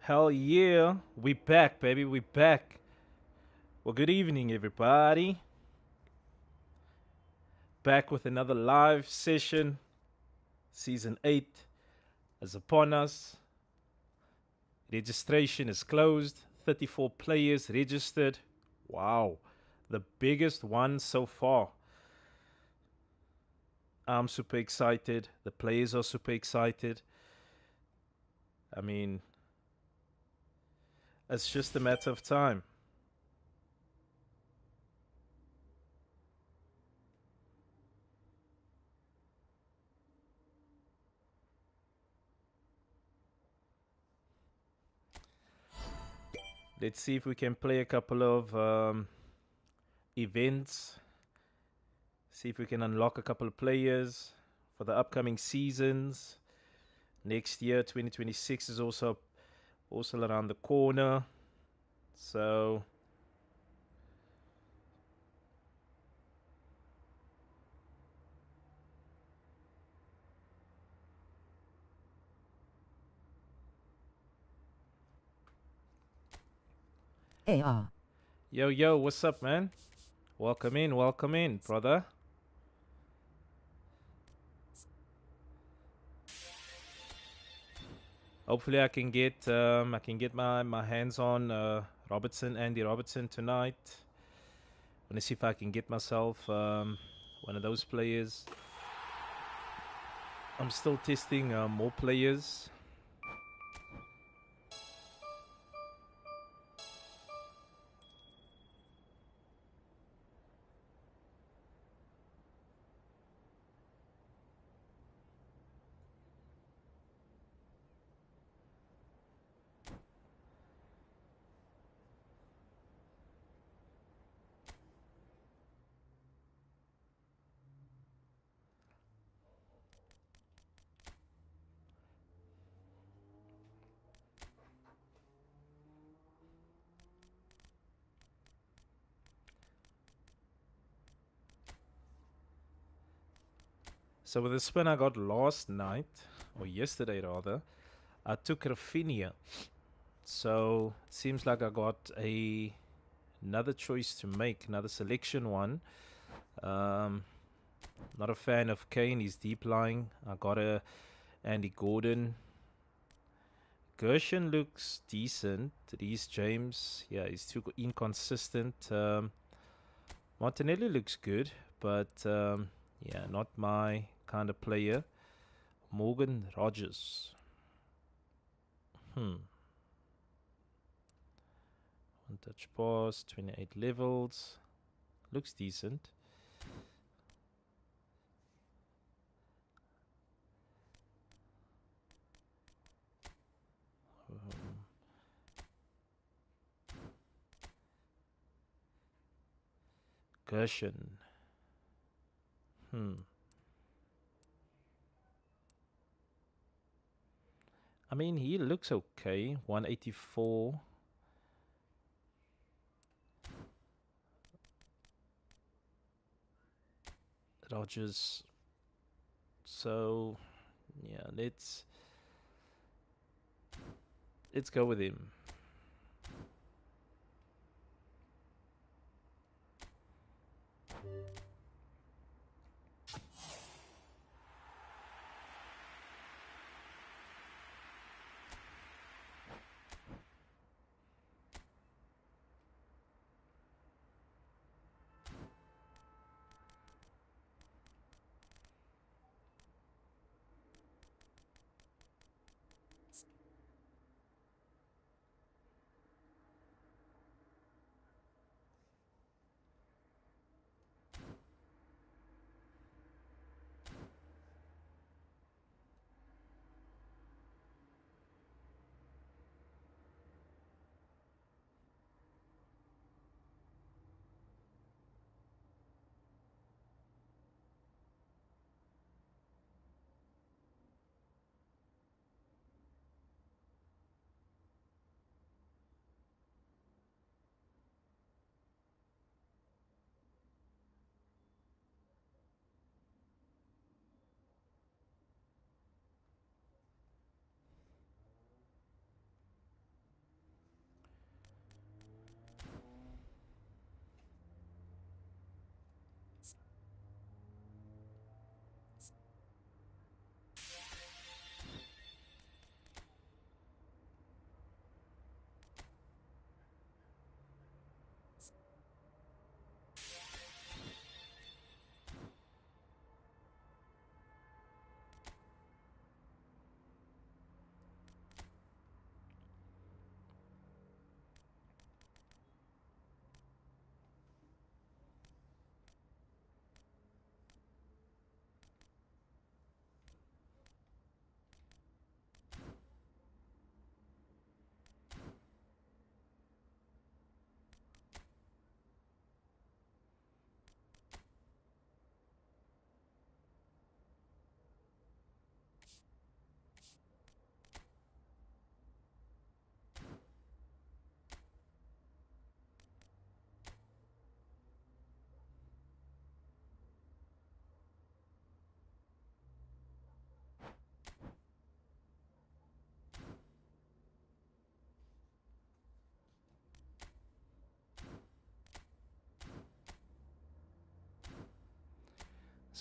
Hell yeah. We back, baby. We back. Well, good evening, everybody. Back with another live session. Season 8 is upon us. Registration is closed. 34 players registered. Wow. The biggest one so far. I'm super excited. The players are super excited. I mean, it's just a matter of time. Let's see if we can play a couple of events. See if we can unlock a couple of players for the upcoming seasons. Next year, 2026 is also around the corner. So AR. yo yo, what's up, man? Welcome in, brother. Hopefully, I can get my hands on Andy Robertson tonight. Want to see if I can get myself one of those players. I'm still testing more players. So with the spin I got last night, or yesterday rather, I took Rafinha. So it seems like I got another choice to make, another selection one. Um, Not a fan of Kane. He's deep lying. I got a Andy Gordon. Gershon looks decent. Reece James, yeah, he's too inconsistent. Martinelli looks good, but yeah, not my kind of player. Morgan Rogers. Hmm. One touch pass, 28 levels. Looks decent. Um, Gershon. Hmm. I mean, he looks okay. 184. Rogers. So, yeah, let's go with him.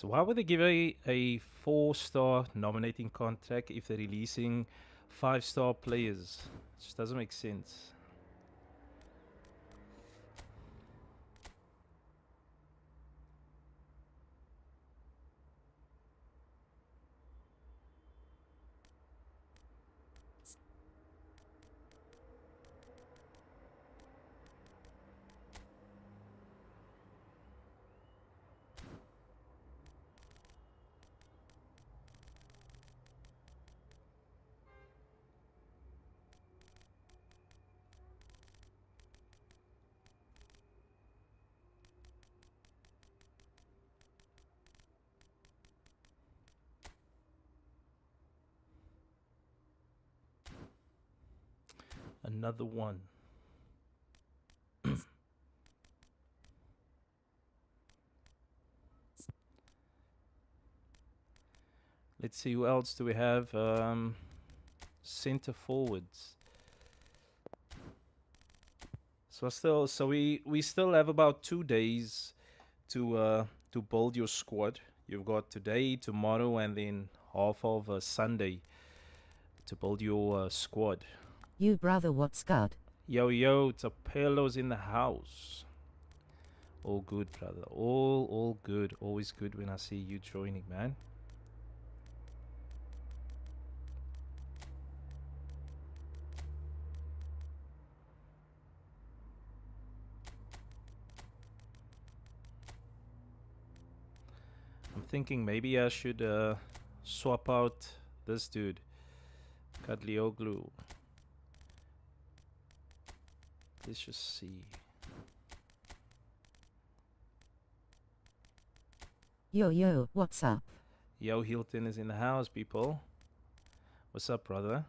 So why would they give a 4-star nominating contract if they're releasing 5-star players? It just doesn't make sense. Another one. Let's see, who else do we have? Center forwards. So we still have about 2 days to build your squad. You've got today, tomorrow, and then half of Sunday to build your squad. You brother, what's good? Yo, Tapelo's in the house. All good, brother. All good. Always good when I see you joining, man. I'm thinking maybe I should swap out this dude, Kadlioglu. Let's just see. Yo, what's up? Yo, Hilton is in the house, people. What's up, brother?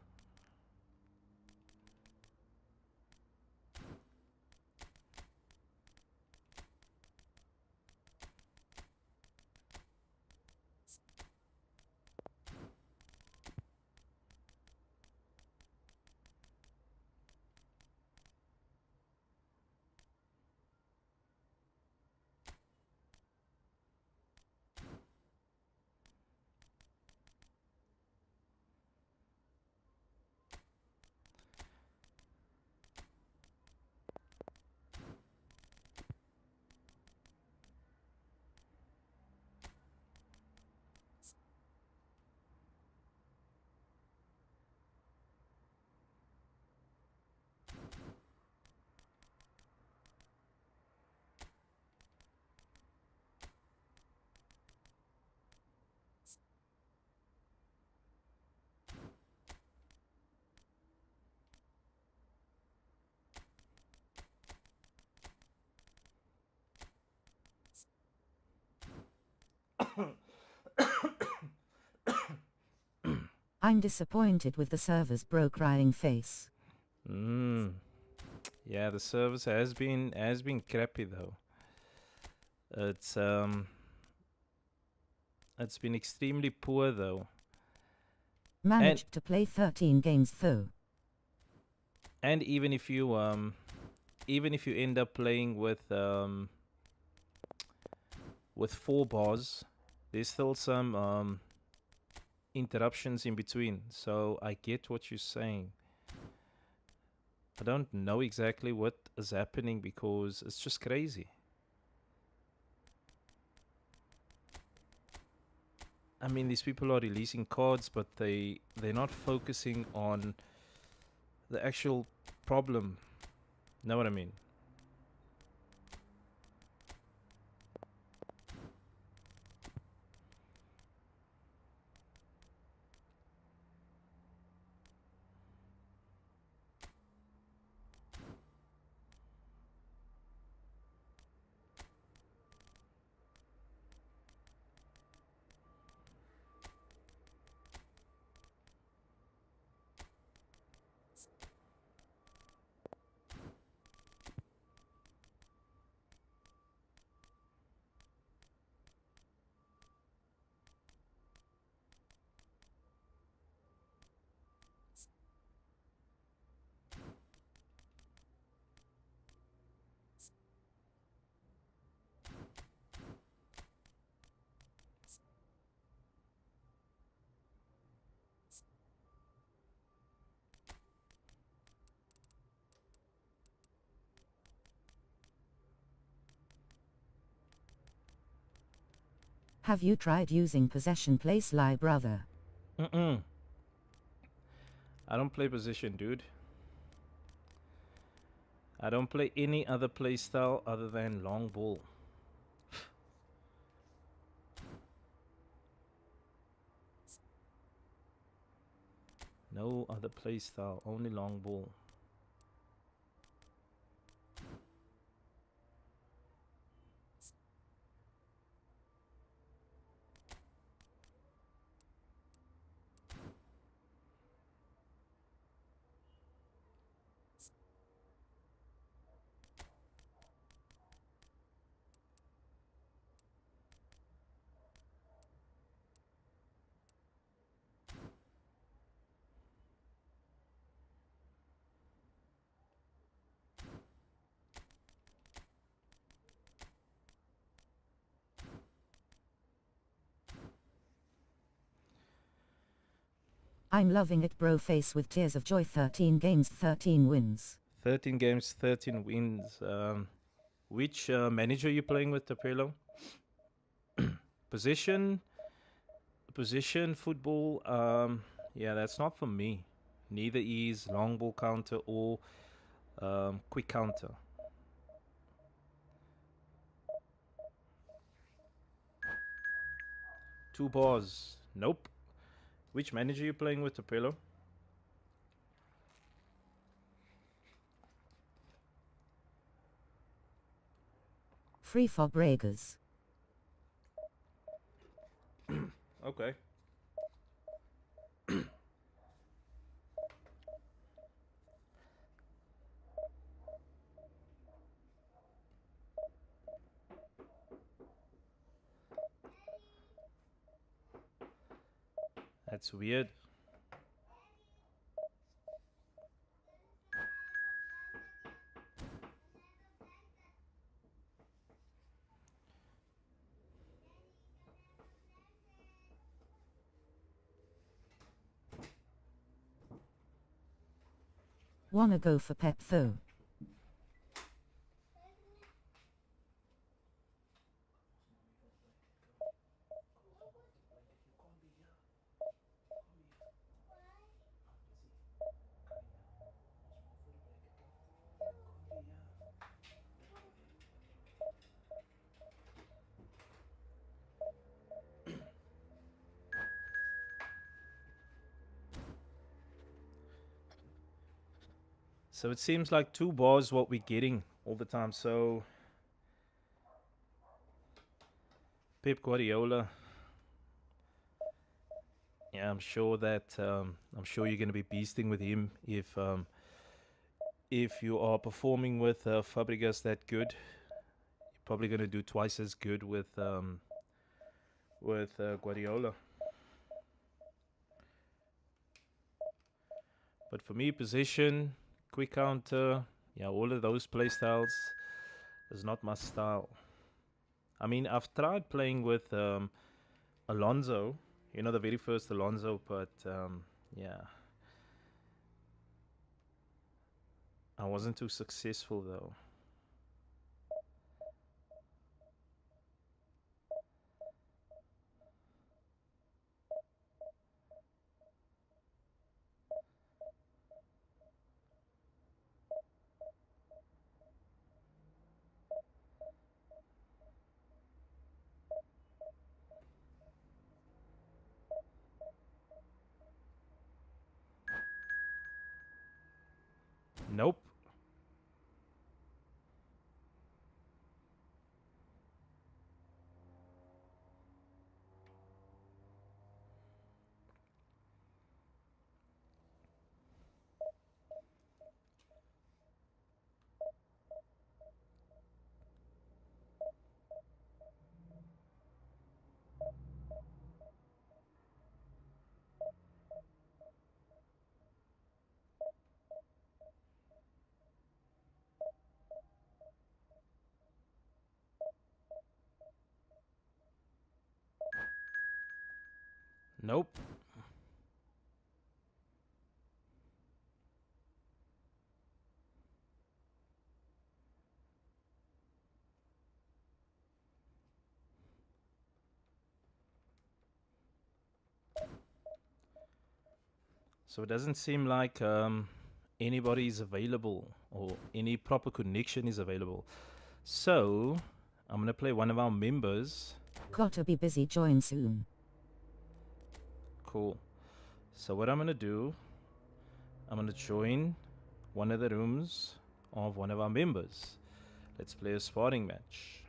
I'm disappointed with the server's broke crying face. Yeah, the service has been crappy though. It's been extremely poor though. Managed to play 13 games though. And even if you end up playing with 4 bars, there's still some interruptions in between. So I get what you're saying. I don't know exactly what is happening because it's just crazy. I mean, these people are releasing cards, but they're not focusing on the actual problem. Know what I mean? Have you tried using possession play Sly brother? I don't play position, dude. I don't play any other play style other than long ball. No other play style, only long ball. I'm loving it, bro. Face with tears of joy. 13 games, 13 wins. 13 games, 13 wins. Which manager are you playing with, Tapelo? Position, football. Yeah, that's not for me. Neither is long ball counter or quick counter. Two bars. Nope. Which manager are you playing with, Tapelo? Free for Braggers. Okay. That's weird. Wanna go for Pep though? So it seems like two bars what we're getting all the time. So Pep Guardiola. Yeah, I'm sure you're going to be beasting with him if you are performing with Fabregas that good. You're probably going to do twice as good with Guardiola. But for me, position, quick counter, yeah, all of those play styles is not my style. I mean, I've tried playing with Alonso, the very first Alonso, but yeah, I wasn't too successful though. Nope. Nope. So it doesn't seem like anybody is available or any proper connection is available. So I'm going to play one of our members. Gotta be busy, join soon. Cool. So what I'm going to do, I'm going to join one of the rooms of one of our members. Let's play a sparring match.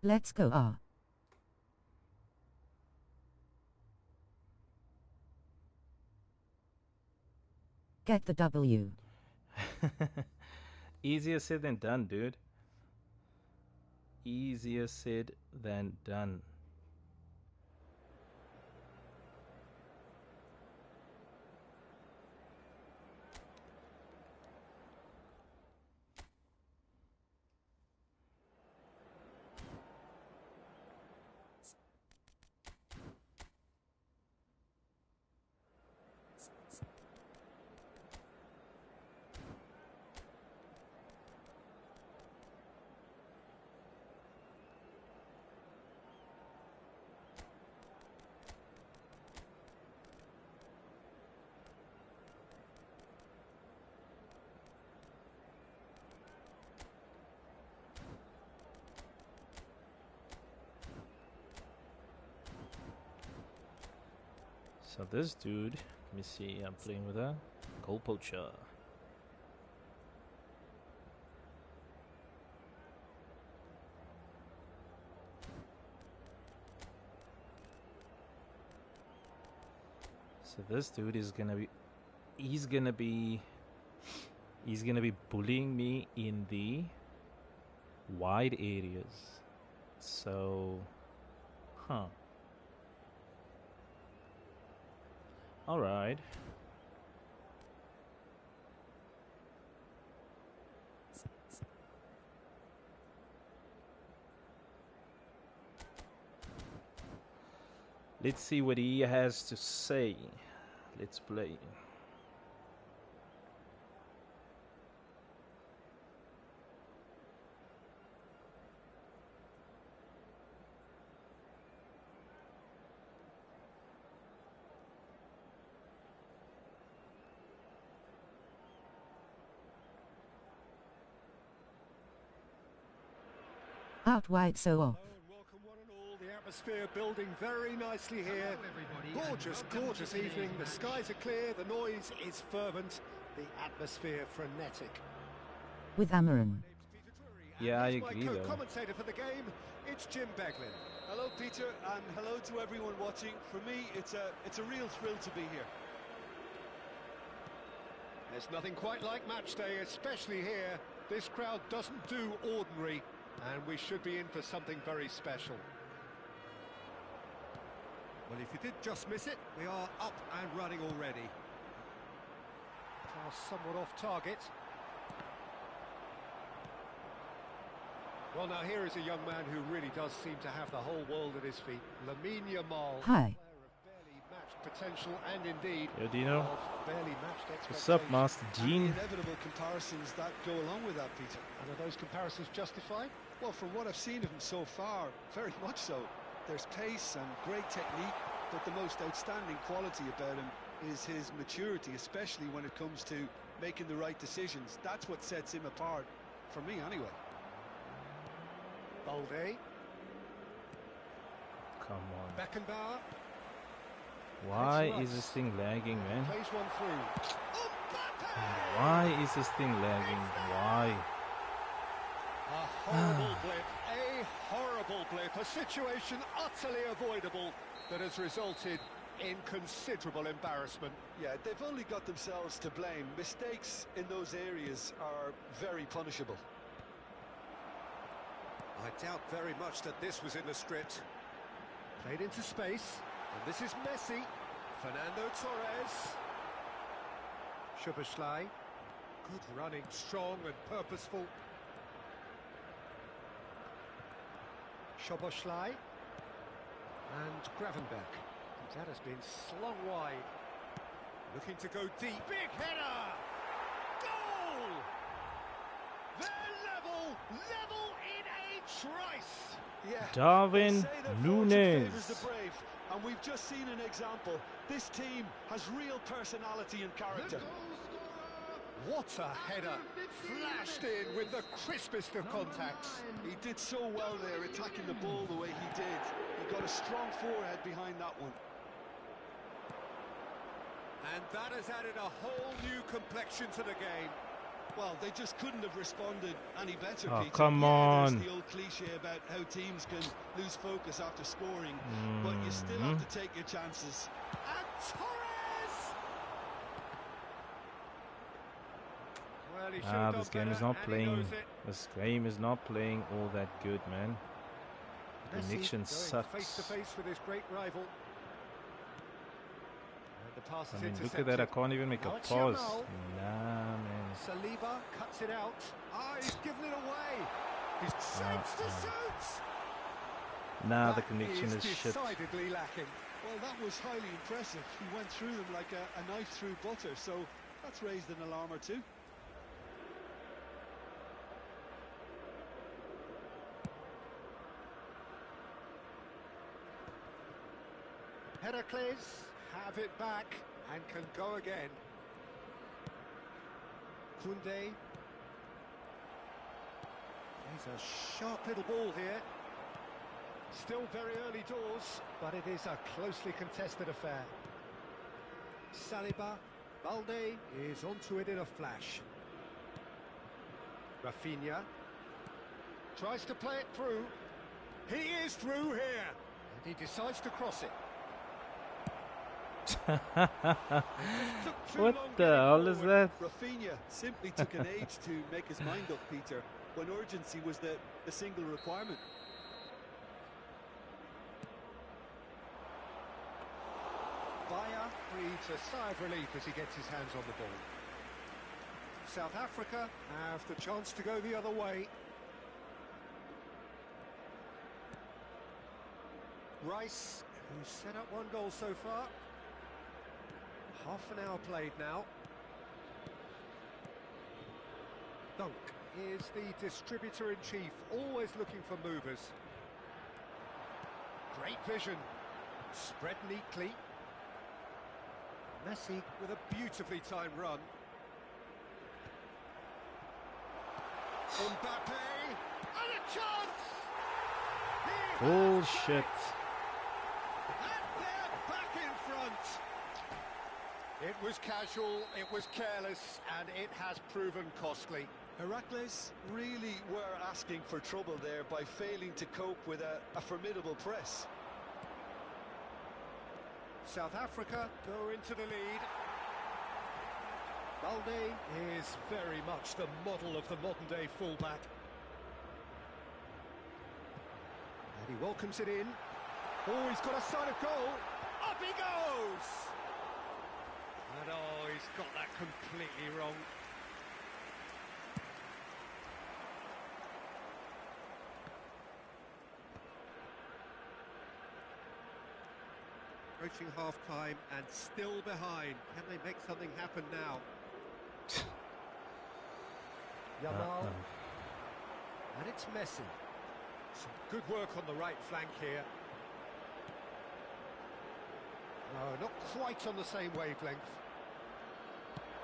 Let's go. Get the W. Easier said than done, dude. Easier said than done. So this dude, let me see, I'm playing with a goal poacher. So this dude is gonna be, he's gonna be bullying me in the wide areas. So, huh. Alright. Let's see what he has to say. Let's play. Out wide, so off. Welcome one and all. The atmosphere building very nicely here. Gorgeous, gorgeous evening. The skies are clear. The noise is fervent. The atmosphere frenetic. With Amaran. Yeah, I Here's agree my though. co-commentator for the game. It's Jim Beglin. Hello, Peter, and hello to everyone watching. For me, it's a real thrill to be here. There's nothing quite like match day, especially here. This crowd doesn't do ordinary, and we should be in for something very special. Well, if you did just miss it, we are up and running already. Pass somewhat off target. Well, now here is a young man who really does seem to have the whole world at his feet. Lamine Yamal. Hi. Player of barely matched potential and indeed Yo, Dino. of barely matched What's up, expectations. Master And Gene? the inevitable comparisons that go along with that, Peter. And are those comparisons justified? Well, from what I've seen of him so far, very much so. There's pace and great technique, but the most outstanding quality about him is his maturity, especially when it comes to making the right decisions. That's what sets him apart, for me anyway. Balde, Come on. Beckenbauer, Why Rice. is this thing lagging, man? plays one through. Why is this thing lagging? Why? A horrible blip, a horrible blip, a situation utterly avoidable that has resulted in considerable embarrassment. Yeah, they've only got themselves to blame. Mistakes in those areas are very punishable. I doubt very much that this was in the script. Played into space, and this is Messi. Fernando Torres. Szoboszlai. Good running, strong and purposeful. Szoboszlai. And Gravenberch. That has been slung wide. Looking to go deep. Big header! Goal! They're level in a trice. Yeah, Darwin they say that fortune Núñez. favours the brave, and we've just seen an example. This team has real personality and character. What a header! Flashed in with the crispest of contacts. He did so well there, attacking the ball the way he did. He got a strong forehead behind that one. And that has added a whole new complexion to the game. Well, they just couldn't have responded any better, Oh, Peter. come Yeah, on. there's the old cliche about how teams can lose focus after scoring, but you still have to take your chances. And Torres! Well, he should have This done game is better, not and he playing. knows it. This game is not playing all that good, man. Messi Connection going sucks. face to face with his great rival. And the pass is I mean, look intercepted. at that. I can't even make a Now it's pass. Yamal. Nah, man. Saliba cuts it out. Ah, he's given it away. He's changed the shoots. Nah, the That connection is shit. decidedly lacking. Well, that was highly impressive. He went through them like a knife through butter, so that's raised an alarm or two. Heracles have it back and can go again. Koundé. There's a sharp little ball here. Still very early doors, but it is a closely contested affair. Saliba. Balde is onto it in a flash. Rafinha tries to play it through. He is through here. And he decides to cross it. What the hell is that? Rafinha simply took an age to make his mind up, Peter, when urgency was the single requirement. Bayer breathes a sigh of relief as he gets his hands on the ball. South Africa have the chance to go the other way. Rice, who's set up one goal so far. Half an hour played now. Dunk is the distributor-in-chief, always looking for movers. Great vision. Spread neatly. Messi with a beautifully timed run. Mbappe, and a chance! Bullshit. And they're back in front. It was casual, it was careless, and it has proven costly. Heracles really were asking for trouble there by failing to cope with a formidable press. South Africa go into the lead. Balde is very much the model of the modern-day fullback. And he welcomes it in. Oh, he's got a sign of goal. Up he goes! And oh, he's got that completely wrong. Approaching half-time and still behind. Can they make something happen now? Yamal. And it's Messi. Some good work on the right flank here. No, not quite on the same wavelength.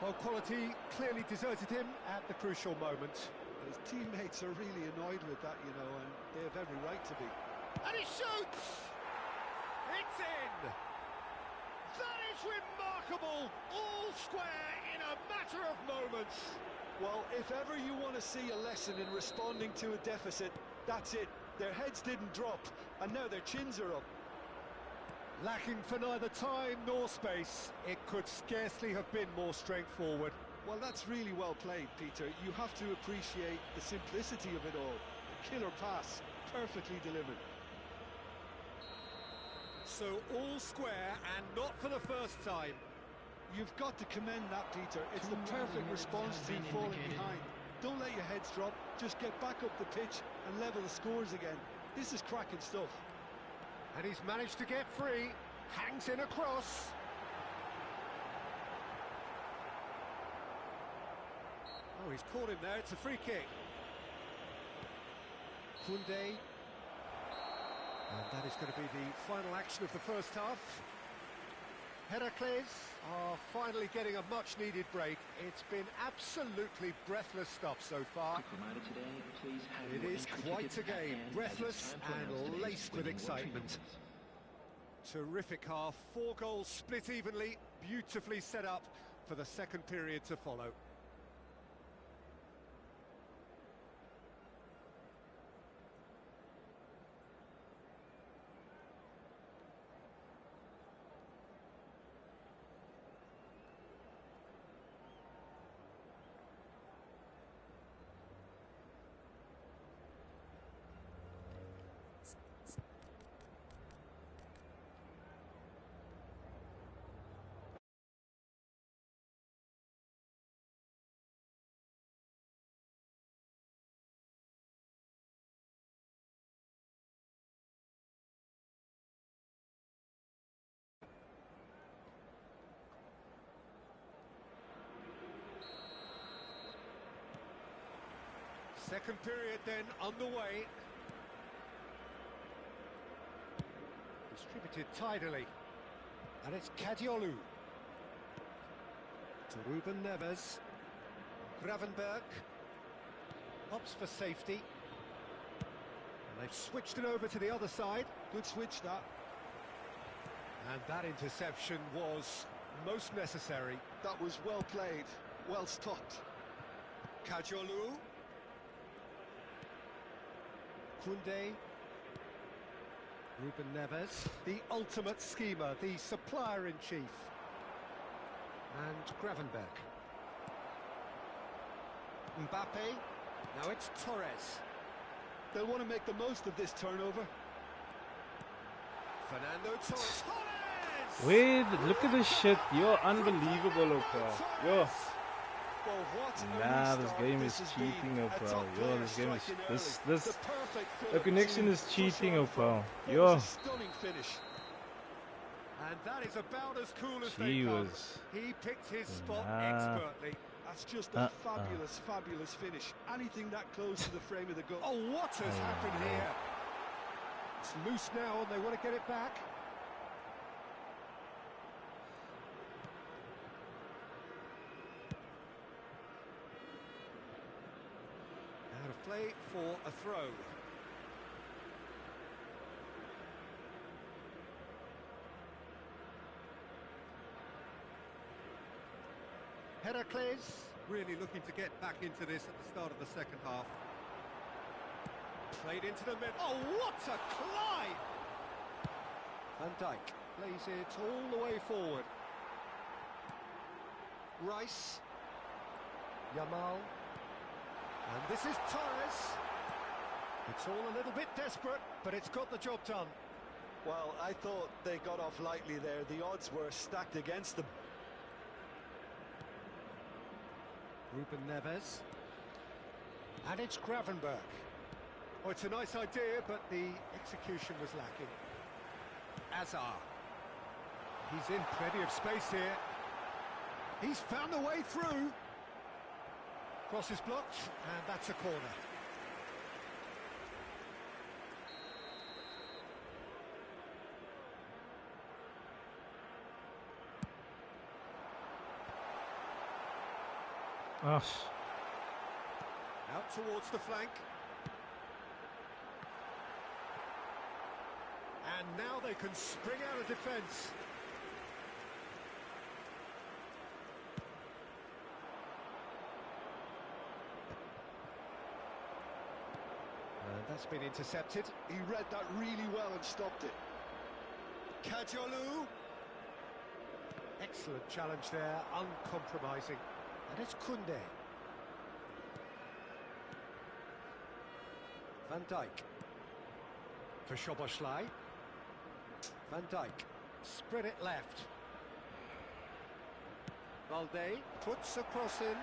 Well, quality clearly deserted him at the crucial moment. His teammates are really annoyed with that, you know, and they have every right to be. And he shoots! It's in! That is remarkable! All square in a matter of moments. Well, if ever you want to see a lesson in responding to a deficit, that's it. Their heads didn't drop, and now their chins are up. Lacking for neither time nor space, it could scarcely have been more straightforward. Well, that's really well played, Peter. You have to appreciate the simplicity of it all. A killer pass, perfectly delivered. So all square, and not for the first time. You've got to commend that, Peter. It's the perfect response to falling behind. Don't let your heads drop, just get back up the pitch and level the scores again. This is cracking stuff. And he's managed to get free, hangs in a cross. Oh, he's caught him there, it's a free kick. Koundé. And that is going to be the final action of the first half. Heracles are finally getting a much-needed break. It's been absolutely breathless stuff so far. It is quite a game, breathless and laced with excitement. Terrific half, 4 goals split evenly, beautifully set up for the second period to follow. Second period then underway. Distributed tidily. And it's Kadiolu. To Ruben Neves. Gravenberg. Opts for safety. And they've switched it over to the other side. Good switch, that. And that interception was most necessary. That was well played, well stopped. Kadiolu. Koundé, Ruben Neves, the ultimate schemer, the supplier-in-chief, and Gravenberg. Mbappe, now it's Torres. They'll want to make the most of this turnover. Fernando Torres. Torres! Wait, look at this shit. You're unbelievable, Opa. Yo. Well, what Nah, this game is cheating, Opa. Yo, this game is the connection is cheating, Opa. Yo. Stunning finish. And that is about as cool as He they come. was. He picked his spot Nah. expertly. That's just a fabulous finish. Anything that close to the frame of the goal. Oh, what has happened here? It's loose now and they want to get it back. Out of play for a throw. Heracles really looking to get back into this at the start of the second half. Played into the middle. Oh, what a climb! Van Dijk plays it all the way forward. Rice. Yamal. And this is Torres. It's all a little bit desperate, but it's got the job done. Well, I thought they got off lightly there. The odds were stacked against them. Ruben Neves. And it's Gravenberg. Oh, it's a nice idea, but the execution was lacking. Azar. He's in plenty of space here. He's found the way through. Cross is blocked, and that's a corner. Oh, Out towards the flank. And now they can spring out of defence. And that's been intercepted. He read that really well and stopped it. Kajolu. Excellent challenge there, uncompromising. And it's Koundé. Van Dijk. For Szoboszlai. Van Dijk. Spread it left. Valde puts a cross in.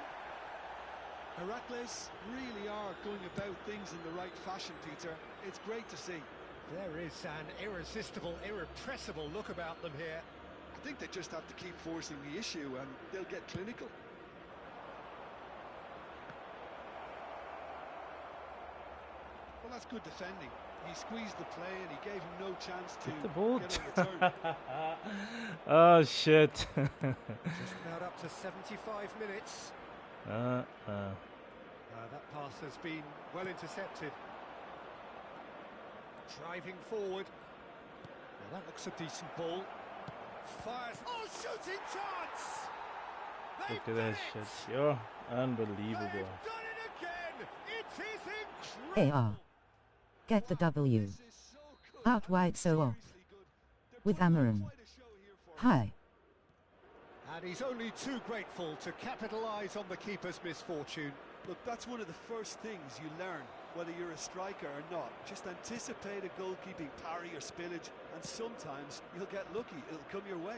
Heracles really are going about things in the right fashion, Peter. It's great to see. There is an irresistible, irrepressible look about them here. I think they just have to keep forcing the issue and they'll get clinical. Well, that's good defending. He squeezed the play and he gave him no chance to hit the ball. get on the turn. Oh, shit. Just about up to 75 minutes. That pass has been well intercepted. Driving forward. Now that looks a decent ball. Fires. Oh, shooting chance! Look at that shit. You're unbelievable. They've done it again! It is incredible! AR. Get the W. This is so good. Out wide so off. Seriously good. They're With putting on Amarin. quite a show here for Hi. And he's only too grateful to capitalise on the keeper's misfortune. Look, that's one of the first things you learn, whether you're a striker or not. Just anticipate a goalkeeping parry or spillage, and sometimes you'll get lucky. It'll come your way.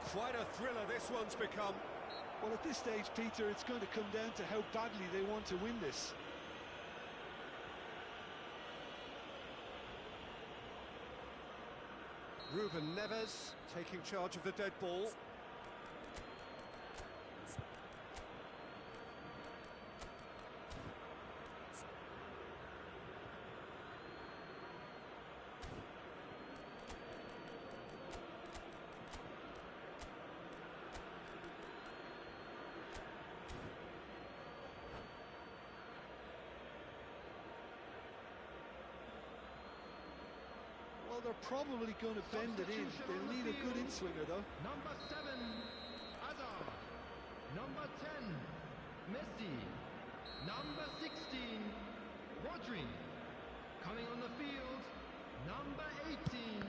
Quite a thriller this one's become. Well, at this stage, Peter, it's going to come down to how badly they want to win this. Ruben Neves taking charge of the dead ball. Well, they're probably going to bend it in. They'll need a good in-swinger, though. Number 7, Hazard. Number 10, Messi. Number 16, Rodri. Coming on the field, number 18.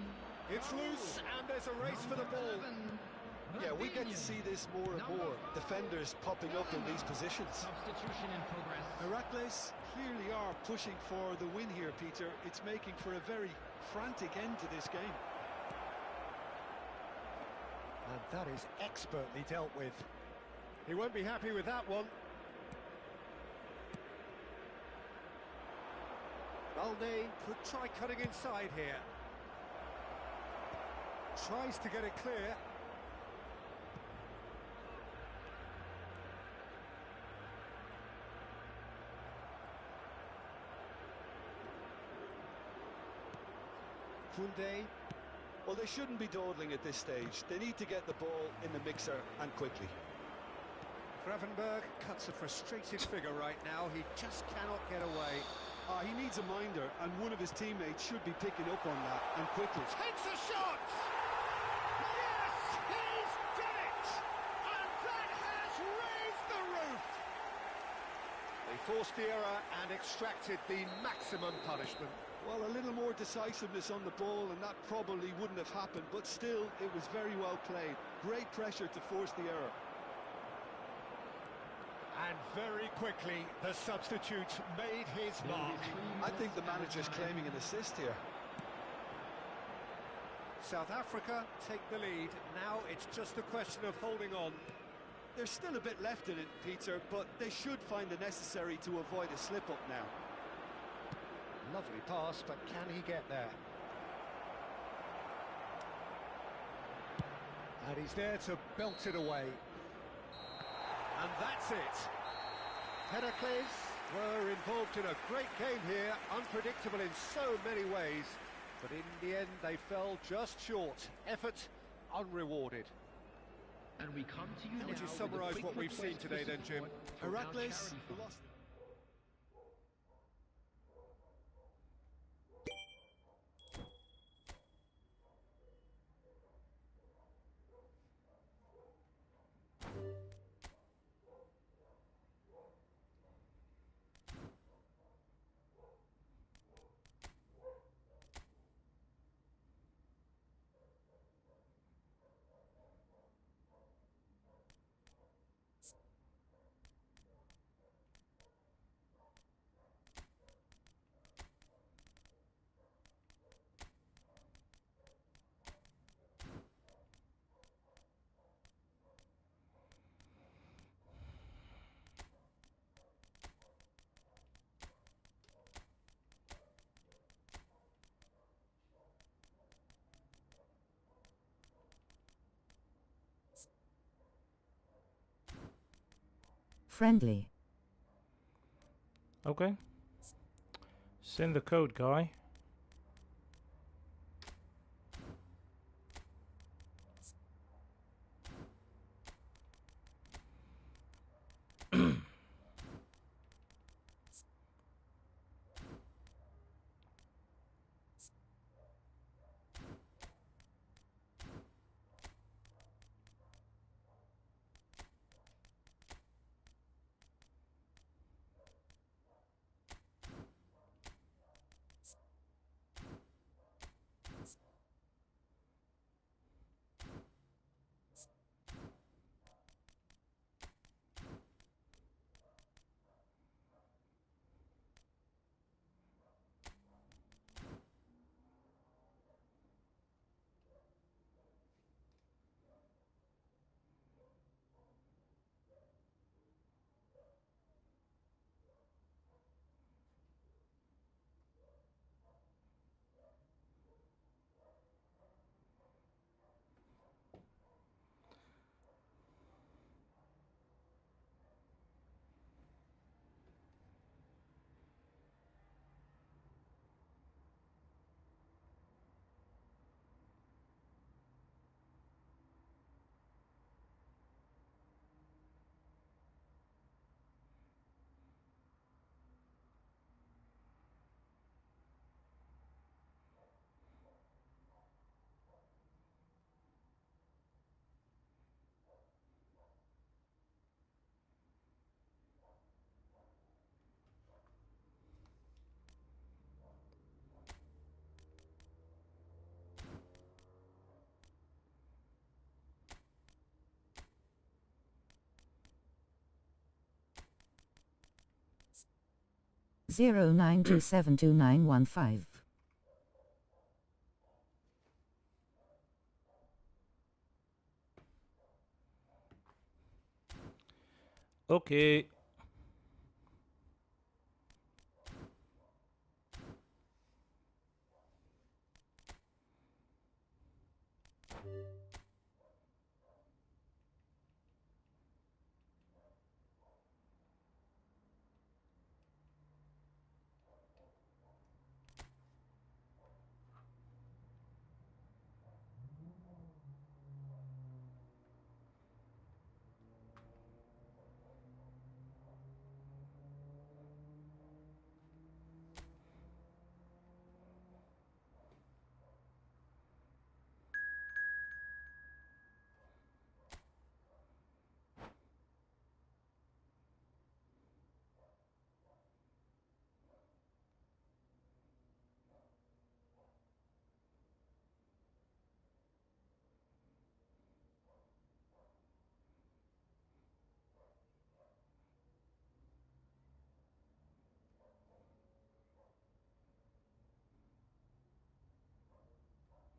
It's loose and there's a race for the ball. Yeah, we get to see this more and more. Defenders popping up in these positions. Substitution in progress. Heracles clearly are pushing for the win here, Peter. It's making for a very frantic end to this game. And that is expertly dealt with. He won't be happy with that one. Valde could try cutting inside here. Tries to get it clear. Koundé. Well, they shouldn't be dawdling at this stage. They need to get the ball in the mixer and quickly. Gravenberg cuts a frustrated figure right now. He just cannot get away. He needs a minder, and one of his teammates should be picking up on that, and quickly. Takes a shot! Yes, he's done it! And that has raised the roof! They forced the error and extracted the maximum punishment. Well, a little more decisiveness on the ball, and that probably wouldn't have happened, but still, it was very well played. Great pressure to force the error. And very quickly, the substitute made his mark. I think the manager's claiming an assist here. South Africa take the lead. Now it's just a question of holding on. There's still a bit left in it, Peter, but they should find the necessary to avoid a slip-up now. Lovely pass, but can he get there? And he's there to belt it away. And that's it. Heracles were involved in a great game here, unpredictable in so many ways, but in the end they fell just short. Effort unrewarded. And we come to you How would you now with a summarise quick what we've seen request today for then, Jim? support from our Heracles charity fund. lost. Friendly. Okay. Send the code, guy. Zero nine two seven two nine one five. Okay.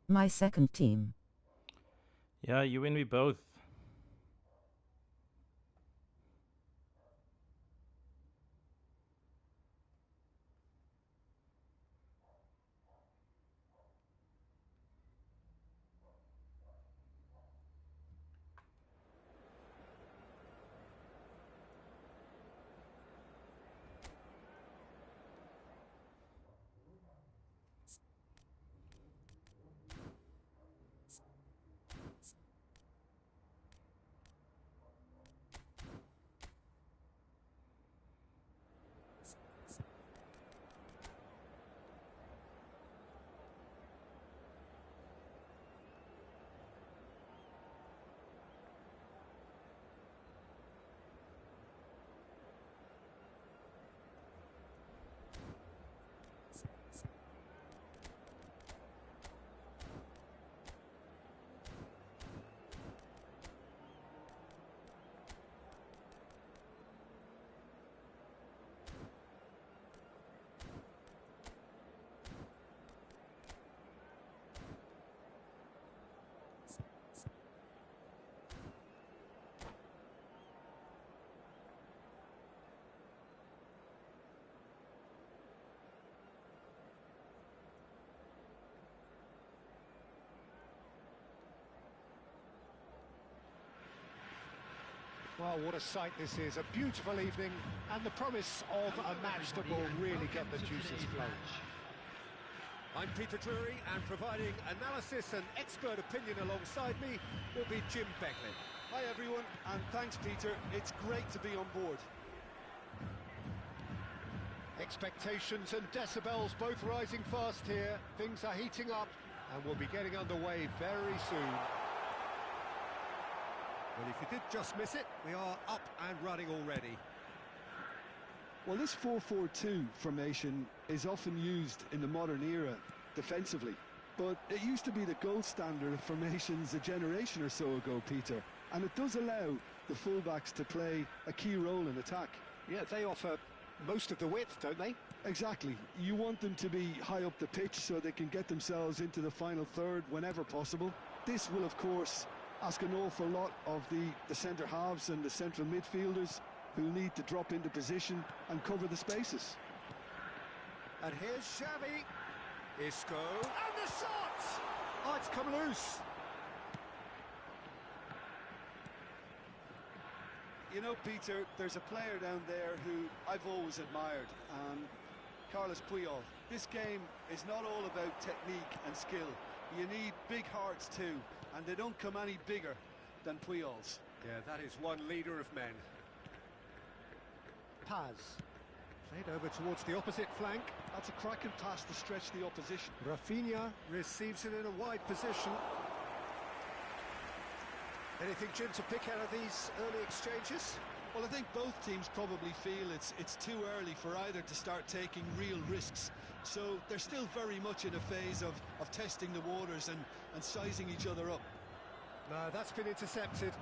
My second team. Yeah, you win me both. Oh, what a sight this is. A beautiful evening and the promise of a match that will really get the juices flowing. I'm Peter Drury, and providing analysis and expert opinion alongside me will be Jim Beckley. Hi everyone, and thanks Peter. It's great to be on board. Expectations and decibels both rising fast here. Things are heating up and we'll be getting underway very soon. Well, if you did just miss it, we are up and running already. Well, this 4-4-2 formation is often used in the modern era defensively, but it used to be the gold standard of formations a generation or so ago, Peter, and it does allow the fullbacks to play a key role in attack. Yeah, they offer most of the width, don't they? Exactly. You want them to be high up the pitch so they can get themselves into the final third whenever possible. This will, of course, ask an awful lot of the centre halves and the central midfielders, who need to drop into position and cover the spaces. And here's Xavi. Isco. And the shot! Oh, it's come loose. You know, Peter, there's a player down there who I've always admired, Carlos Puyol. This game is not all about technique and skill. You need big hearts too, and they don't come any bigger than Puyol's. Yeah, that is one leader of men. Paz. Played over towards the opposite flank. That's a cracking pass to stretch the opposition. Rafinha receives it in a wide position. Anything, Jim, to pick out of these early exchanges? Well, I think both teams probably feel it's too early for either to start taking real risks. So they're still very much in a phase of testing the waters and sizing each other up. No, that's been intercepted.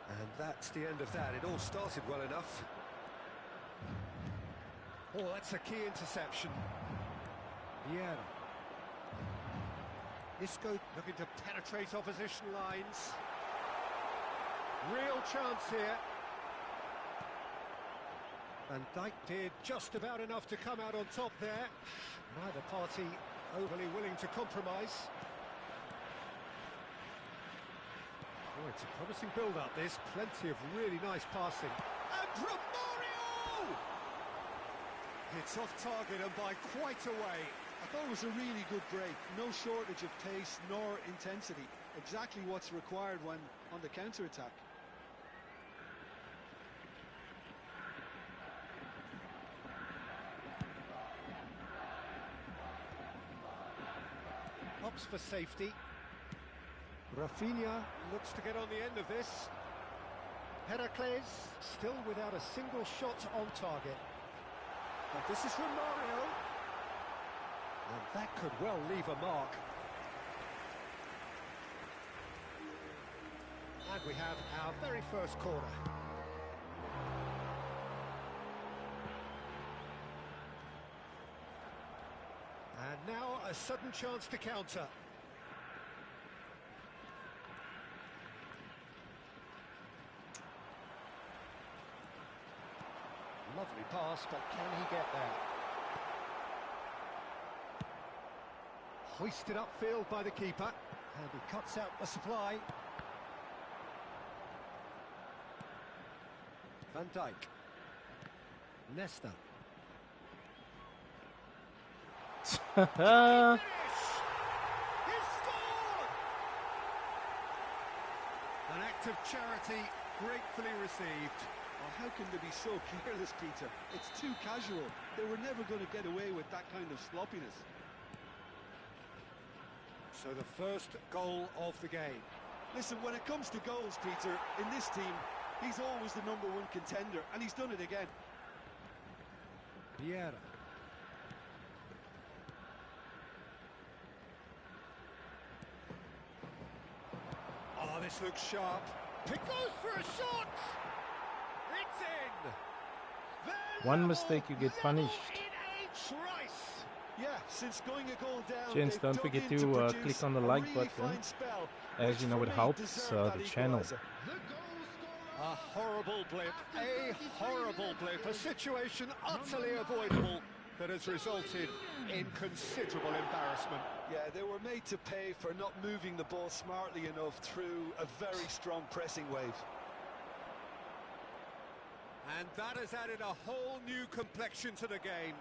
And that's the end of that. It all started well enough. Oh, that's a key interception. Vieira. Isco looking to penetrate opposition lines. Real chance here. Van Dijk did just about enough to come out on top there. Neither party overly willing to compromise. Oh, it's a promising build-up, this. Plenty of really nice passing. And Romario! It's off target and by quite a way. I thought it was a really good break. No shortage of pace nor intensity. Exactly what's required when on the counter-attack. Opts for safety. Rafinha looks to get on the end of this. Heracles still without a single shot on target. But this is Romario. And that could well leave a mark. And we have our very first corner. And now a sudden chance to counter. Lovely pass, but can he get there? Hoisted upfield by the keeper, and he cuts out the supply. Van Dijk. Nesta. Finish! He's scored! An act of charity gratefully received. Well, how can they be so careless, Peter? It's too casual. They were never going to get away with that kind of sloppiness. So the first goal of the game. Listen, when it comes to goals, Peter, in this team, he's always the #1 contender, and he's done it again. Vieira. Oh, this looks sharp. He goes for a shot! It's in! One mistake, you get punished. Yeah, since going a goal down, Gents, don't forget to click on the like button, as you know it helps the channel. A horrible blip, a situation utterly avoidable that has resulted in considerable embarrassment. Yeah, they were made to pay for not moving the ball smartly enough through a very strong pressing wave. And that has added a whole new complexion to the game.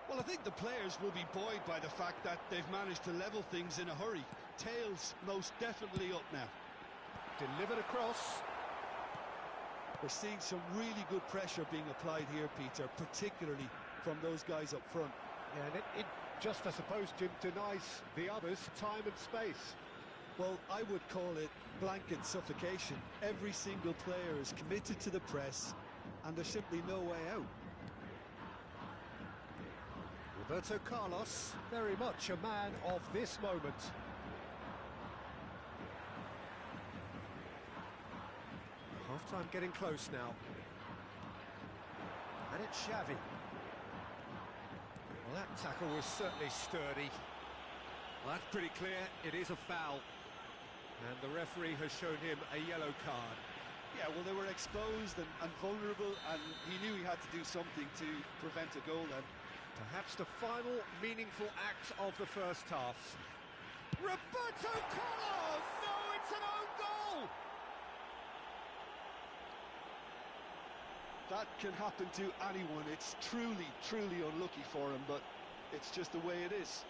Well, I think the players will be buoyed by the fact that they've managed to level things in a hurry. Tails most definitely up now. Delivered across. We're seeing some really good pressure being applied here, Peter, particularly from those guys up front. Yeah, and it just, I suppose, Jim, denies the others time and space. Well, I would call it blanket suffocation. Every single player is committed to the press, and there's simply no way out. Roberto Carlos, very much a man of this moment. Half-time getting close now. And it's Xavi. Well, that tackle was certainly sturdy. Well, that's pretty clear, it is a foul. And the referee has shown him a yellow card. Yeah, well, they were exposed and vulnerable, and he knew he had to do something to prevent a goal then. Perhaps the final meaningful act of the first half. Roberto Carlos! No, it's an own goal! That can happen to anyone. It's truly, truly unlucky for him, but it's just the way it is.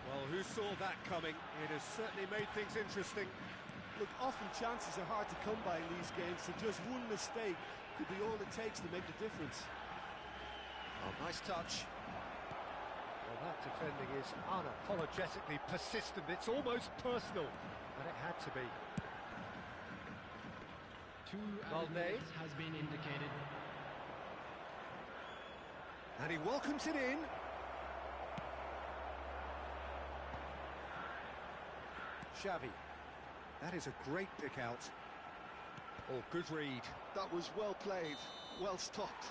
Well, who saw that coming? It has certainly made things interesting. Look, often chances are hard to come by in these games, so just one mistake could be all it takes to make the difference. Oh, nice touch. Well, that defending is unapologetically persistent. It's almost personal, and it had to be. Valdez has been indicated. And he welcomes it in. Xavi. That is a great pick out. Oh, good read. That was well played, well stopped.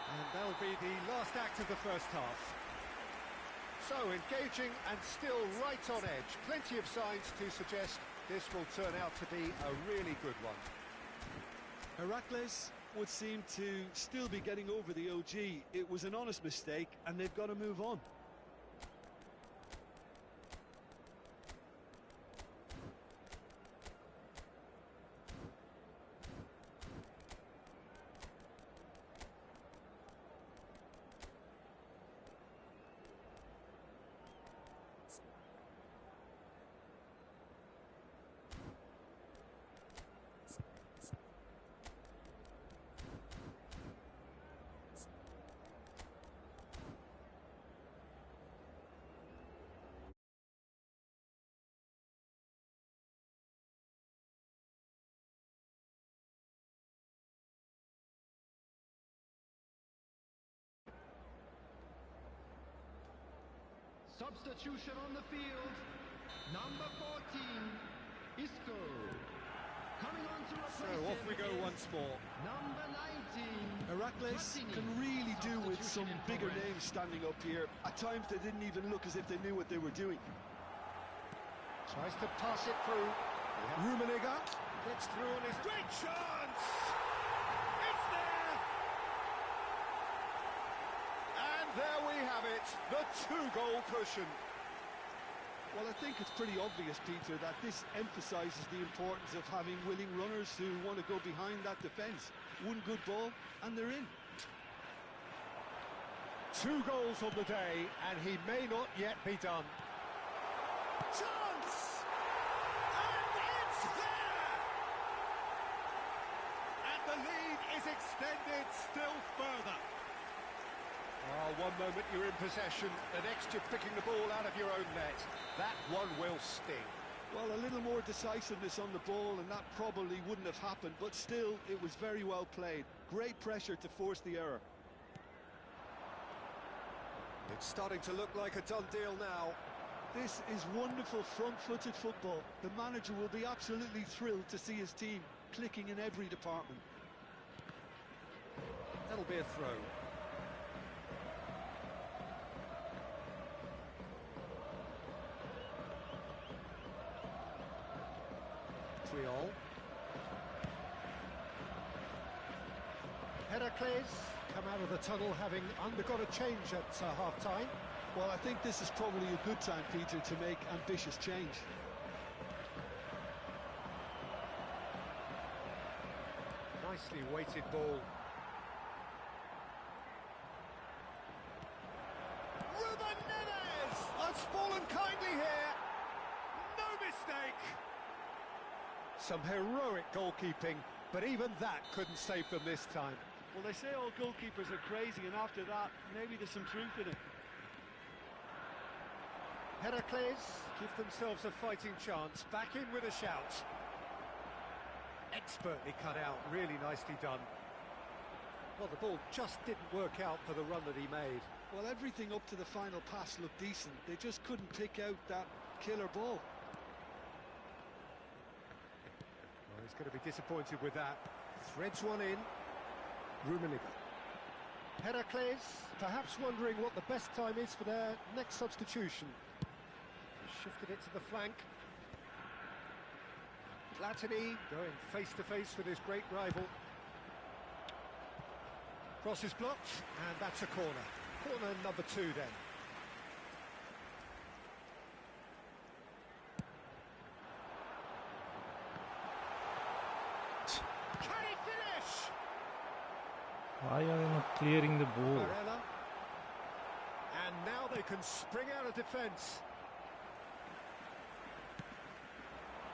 And that'll be the last act of the first half. So, engaging and still right on edge. Plenty of signs to suggest this will turn out to be a really good one. Heracles would seem to still be getting over the OG. It was an honest mistake, and they've got to move on. Substitution on the field. Number 14, Isco. Coming on to replace So off we go once more. Number 19. Heracles can really do with some bigger names standing up here. At times they didn't even look as if they knew what they were doing. Tries to pass it through. Rummenigge gets through on his great chance. It's there. And there we have it, the two-goal cushion. Well, I think it's pretty obvious, Peter, that this emphasises the importance of having willing runners who want to go behind that defence. One good ball, and they're in. 2 goals on the day, and he may not yet be done. Chance! And it's there! And the lead is extended still further. Oh, one moment you're in possession, the next you're picking the ball out of your own net. That one will sting. Well, a little more decisiveness on the ball, and that probably wouldn't have happened, but still, it was very well played. Great pressure to force the error. It's starting to look like a done deal now. This is wonderful front-footed football. The manager will be absolutely thrilled to see his team clicking in every department. That'll be a throw. Montreal. Heracles come out of the tunnel having undergone a change at half-time. Well, I think this is probably a good time, Peter, to make ambitious change. Nicely weighted ball. Ruben Neves has fallen kindly here. No mistake. Some heroic goalkeeping, but even that couldn't save them this time. Well, they say all goalkeepers are crazy, and after that, maybe there's some truth in it. Heracles give themselves a fighting chance, back in with a shout. Expertly cut out, really nicely done. Well, the ball just didn't work out for the run that he made. Well, everything up to the final pass looked decent. They just couldn't pick out that killer ball. Well, he's going to be disappointed with that. Threads one in. Rummenigge. Heracles perhaps wondering what the best time is for their next substitution. Shifted it to the flank. Platini going face-to-face with his great rival. Cross is blocked, and that's a corner. Corner number 2 then. Can he finish? Why are they not clearing the ball? Varela. And now they can spring out of defence.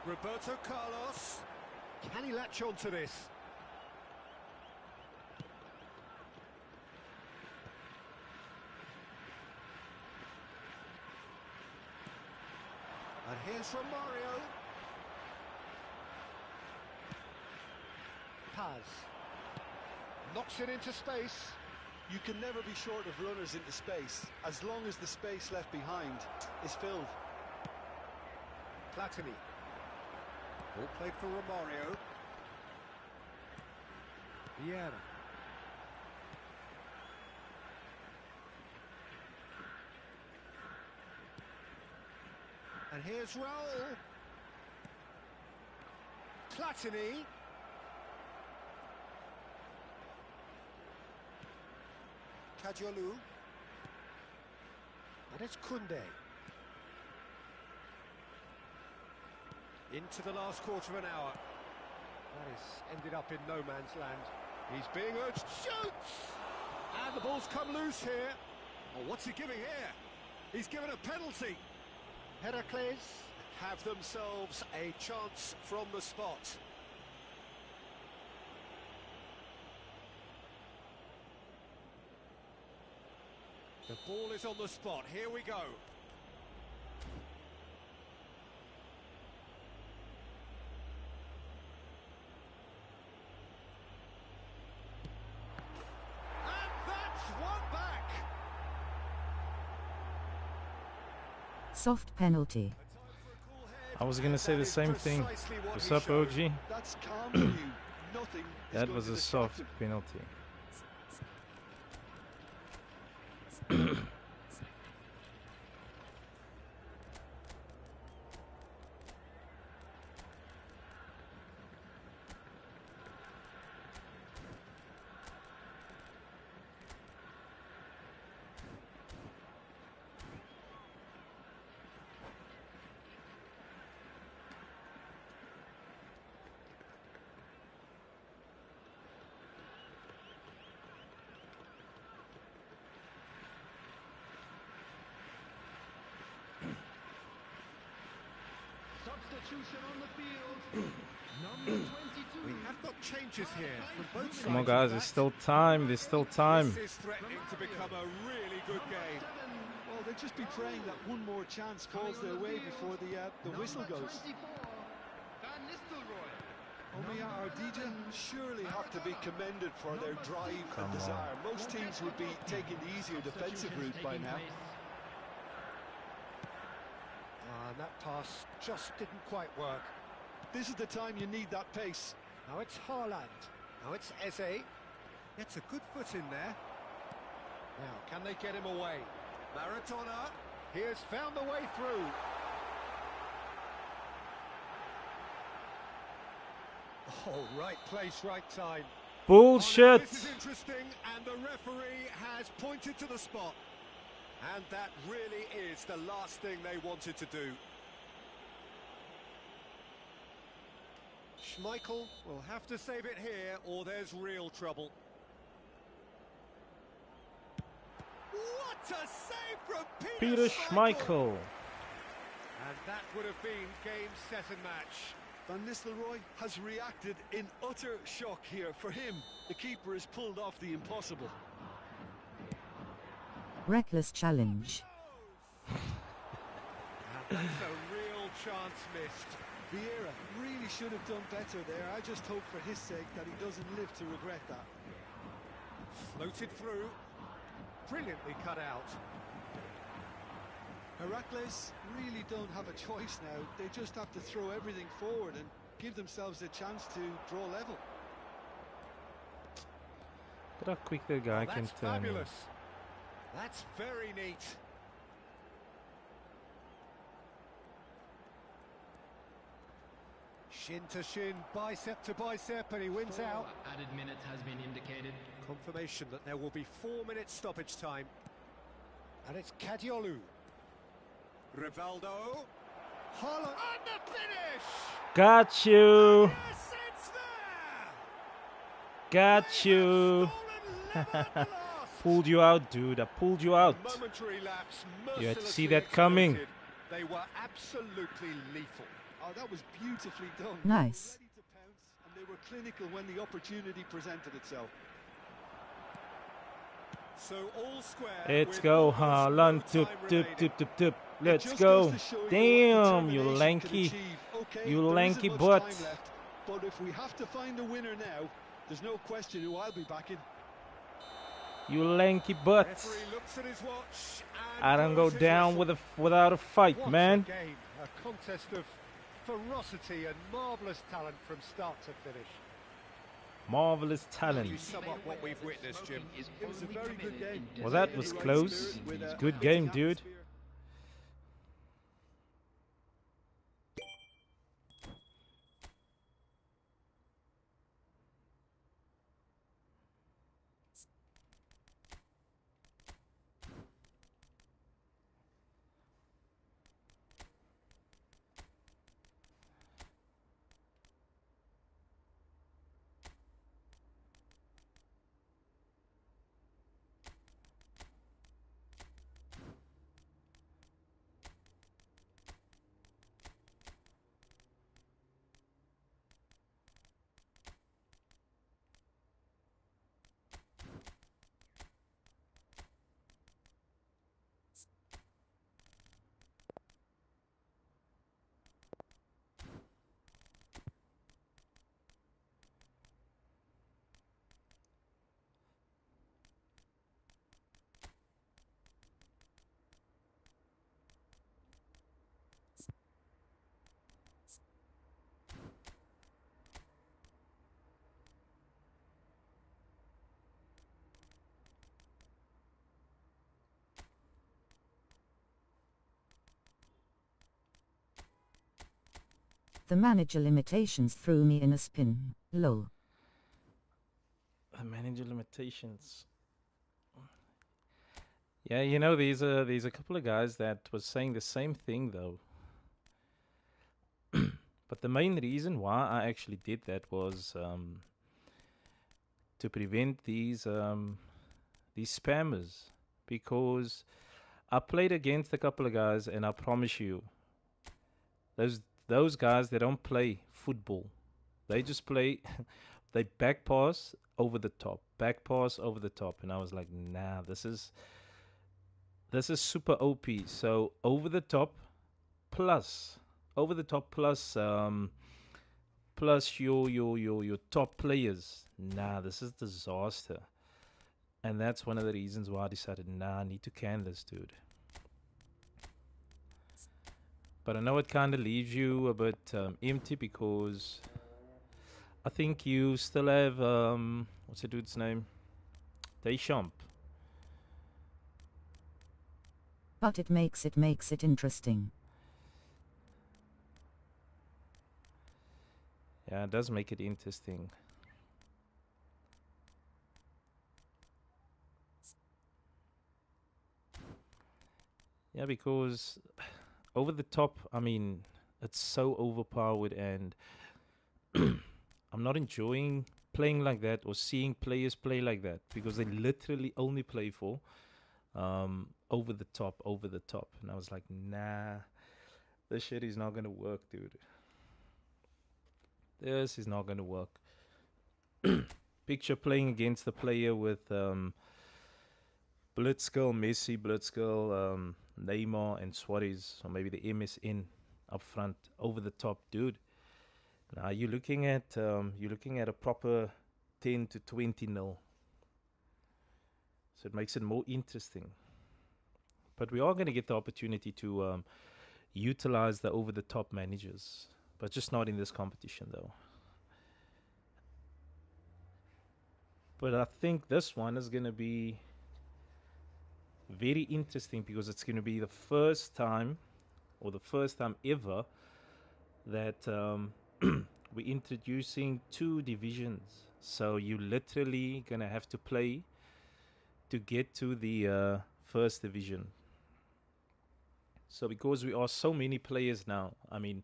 Roberto Carlos. Can he latch on to this? And here's Romario. Paz. Knocks it into space. You can never be short of runners into space, as long as the space left behind is filled. Platini. Ball played for Romario. Vieira. And here's Raul. Platini. Kajolu. And it's Koundé. Into the last quarter of an hour. That has ended up in no man's land. He's being urged, shoots! And the ball's come loose here. Oh, what's he giving here? He's given a penalty. Heracles have themselves a chance from the spot. The ball is on the spot. Here we go. Soft penalty. I was gonna say the same thing. What's up, OG? That's calm for you. Nothing. That was a soft penalty. Substitution on the field. Number 22. We have got changes here from both sides. Come on, guys, there's still time. There's still time. This is threatening to become a really good game. Well, they'll just be praying that one more chance falls their way before the whistle goes. Omiya Ardija surely have to be commended for their drive and desire. Most teams would be taking the easier defensive route by now. And that pass just didn't quite work. This is the time you need that pace. Now it's Haaland. Now it's Eze. Gets a good foot in there. Now, can they get him away? Maradona. He has found the way through. Oh, right place, right time. Bullshit. Oh, now this is interesting, and the referee has pointed to the spot. And that really is the last thing they wanted to do. Schmeichel will have to save it here, or there's real trouble. What a save from Peter Schmeichel. And that would have been game, set and match. Van Nistelrooy has reacted in utter shock here. For him, the keeper has pulled off the impossible. Reckless challenge. And that's a real chance missed. Vieira really should have done better there. I just hope for his sake that he doesn't live to regret that. Floated through. Brilliantly cut out. Heracles really don't have a choice now. They just have to throw everything forward and give themselves a chance to draw level. Look how quick the guy can That's turn. fabulous. That's very neat. Shin to shin, bicep to bicep, and he wins out. Added minutes has been indicated. Confirmation that there will be 4 minutes stoppage time. And it's Kadiolu. Rivaldo. Holland. And the finish! Got you. Yes, it's there! Got you. Stolen level at last. Pulled you out, dude. I pulled you out. Momentary lapse, You had to see mercilessly that coming. exploited. They were absolutely lethal. Oh, that was beautifully done. Nice. Ready to pounce, and they were clinical when the opportunity presented itself. So all square. Let's with go, almost Haaland. no Tip, time tip, remaining. tip, tip, tip. It Let's just go. goes to show you what Damn, you determination can lanky. achieve. Okay, You there lanky isn't much butt. time left, but if we have to find a winner now, there's no question who I'll be backing. You lanky butt. Referee looks at his watch and I don't go blows his down whistle. without a fight, What man. a game, a contest of ferocity and marvellous talent from start to finish. Marvelous How do you talent. sum up what we've witnessed, Jim? It was a very good game. Well, that was close. Good game, dude. The manager limitations threw me in a spin. Lol. The manager limitations. Yeah, you know, there's a couple of guys that was saying the same thing though. But the main reason why I actually did that was to prevent these spammers, because I played against a couple of guys, and I promise you, those guys, they don't play football. They just play, they back pass over the top, and I was like, nah, this is super OP. So over the top plus plus your top players. Nah, this is disaster. And that's one of the reasons why I decided, nah, I need to can this, dude. But I know it kind of leaves you a bit empty, because I think you still have, what's the dude's name? Deschamps. But it makes it interesting. Yeah, it does make it interesting. Yeah, because over the top, I mean, it's so overpowered, and I'm not enjoying playing like that or seeing players play like that because they literally only play for over the top, over the top. And I was like, nah, this shit is not gonna work, dude. This is not gonna work. Picture playing against the player with Blitzskill, Messi, Blitzskill, Neymar, and Suarez, or maybe the MSN up front, over the top, dude. Now you're looking at a proper 10 to 20 nil. So it makes it more interesting. But we are going to get the opportunity to utilize the over the top managers, but just not in this competition though. But I think this one is going to be very interesting because it's going to be the first time, or the first time ever, that we're introducing two divisions. So you literally going to have to play to get to the first division. So because we are so many players now, I mean,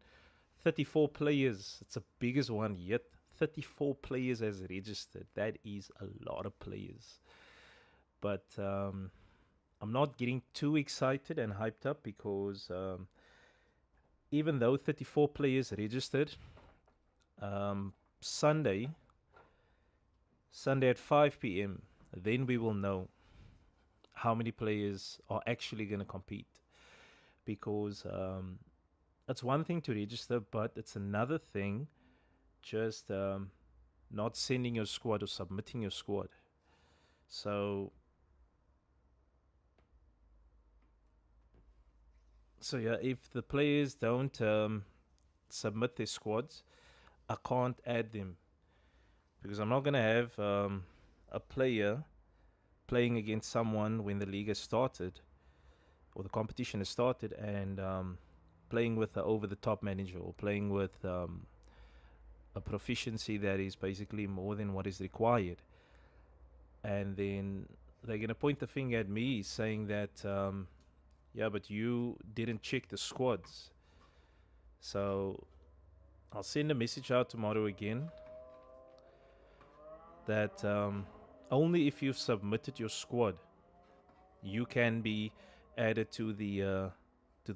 34 players, it's the biggest one yet. 34 players has registered. That is a lot of players. But I'm not getting too excited and hyped up because even though 34 players registered, um, Sunday, Sunday at 5 p.m., then we will know how many players are actually going to compete. Because it's one thing to register, but it's another thing just not sending your squad or submitting your squad. So yeah, if the players don't submit their squads, I can't add them because I'm not gonna have a player playing against someone when the league has started or the competition has started and playing with the over-the-top manager or playing with a proficiency that is basically more than what is required. And then they're going to point the finger at me saying that, yeah, but you didn't check the squads. So I'll send a message out tomorrow again that only if you've submitted your squad, you can be added to the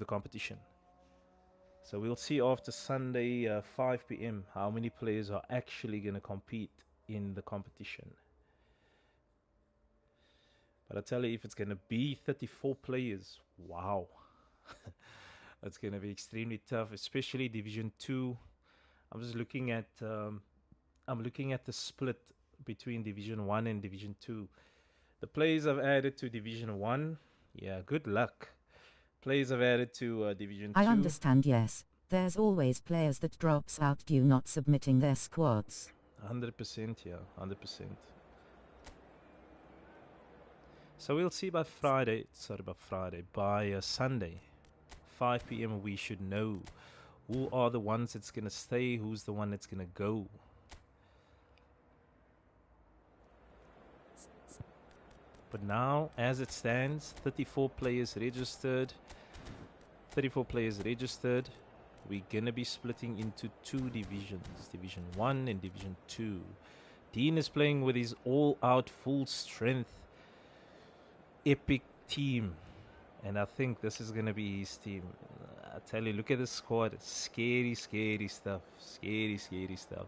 competition. So we'll see after Sunday 5 p.m. how many players are actually going to compete in the competition. But I tell you, if it's going to be 34 players, wow. It's going to be extremely tough, especially Division 2. I'm just looking at I'm looking at the split between Division 1 and Division 2. The players I've added to Division 1, yeah, good luck. Players I've added to Division 2. I understand, yes. There's always players that drops out due not submitting their squads. 100%, yeah, 100%. So we'll see by Friday, by Sunday, 5 p.m. we should know who are the ones that's going to stay, who's the one that's going to go. But now, as it stands, 34 players registered. 34 players registered. We're going to be splitting into two divisions, Division 1 and Division 2. Dean is playing with his all-out, full-strength, epic team. And I think this is going to be his team. I tell you, look at the squad. Scary, scary stuff. Scary, scary stuff.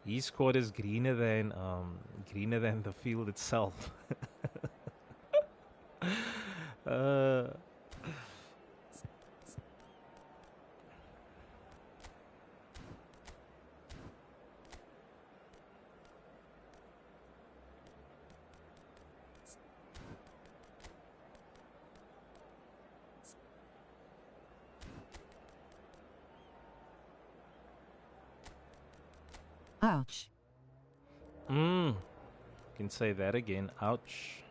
His squad is greener than the field itself. uh, Ouch. Can say that again. Ouch.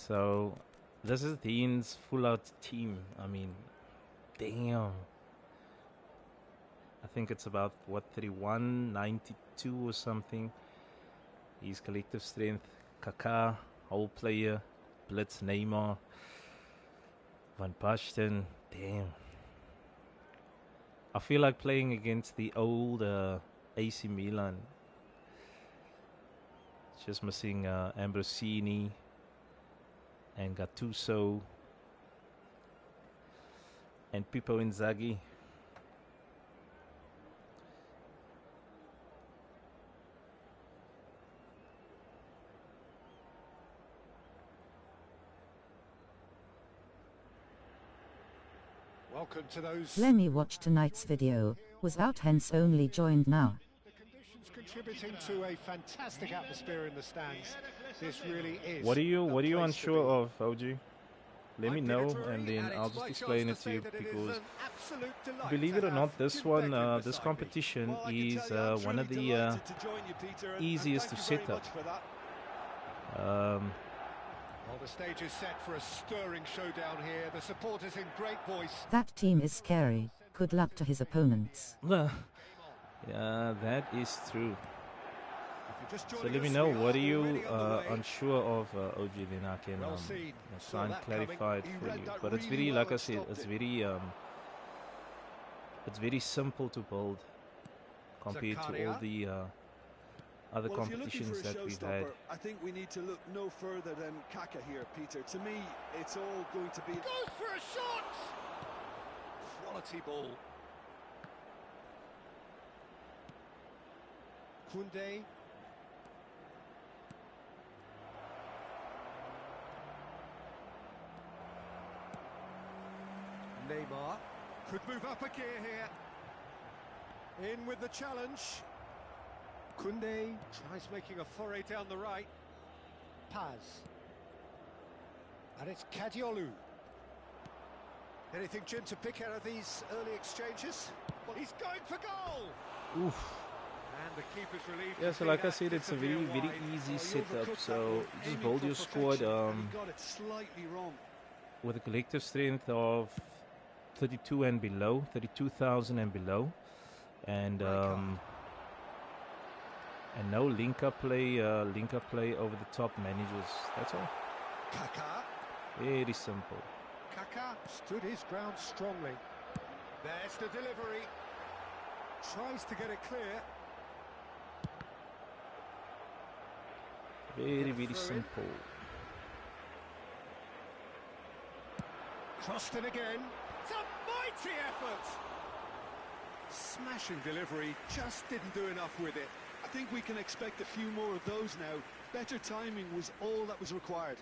So this is Dean's full-out team. I mean, damn. I think it's about, what, 31, 92 or something. His collective strength, Kaká, whole player, Blitz, Neymar, Van Basten. Damn. I feel like playing against the old AC Milan. Just missing Ambrosini and Gattuso and Pippo Inzaghi. Welcome to those. Let me watch tonight's video. Was out, hence only joined now. The conditions contributing to a fantastic atmosphere in the stands. This really is. What are you the place to unsure be. of, OG? Let me I'm know, Peter Drury, and then I'll it's just my explain chance it to to you, say that it is because an absolute delight believe to it or not, have this Jim one, Beglin this beside me. competition Well, I can is tell you, I'm one of truly the delighted to join you, Peter, and easiest thank to you very set up. much for that. Well, the stage is set for a stirring showdown here. The supporters in great voice. That team is scary. Good luck to his opponents. Yeah, that is true. If you're just So joining let me us, know, we what are are you already underway. unsure of, OG, then I can Well seen. try and Saw that clarify it He for read you. that But it's really very, well like I and said, stopped it's very simple to build compared to all Zakaria. the other Well, if you're looking competitions for a that we've had. showstopper, I think we need to look no further than Kaká here, Peter. To me, it's all going to be... Goes for a shot! Quality ball. Koundé. Neymar could move up a gear here. In with the challenge. Koundé tries making a foray down the right. Paz. And it's Kadiolu. Anything, Jim, to pick out of these early exchanges? Well, he's going for goal! Oof. And the keeper's relieved. Yeah, to so see like I that said, it's a very, disappear very wide. easy Oh, he setup. overcooked So that one, you just aiming build for your squad perfection, and he got it slightly wrong. with a collective strength of 32 and below, 32,000 and below, and no link-up play over the top managers. That's all. Kaká. Very simple. Kaká stood his ground strongly. There's the delivery. Tries to get it clear. Very, very Throw in. simple. Crossed in again. It's a mighty effort. Smashing delivery, just didn't do enough with it. I think we can expect a few more of those now. Better timing was all that was required.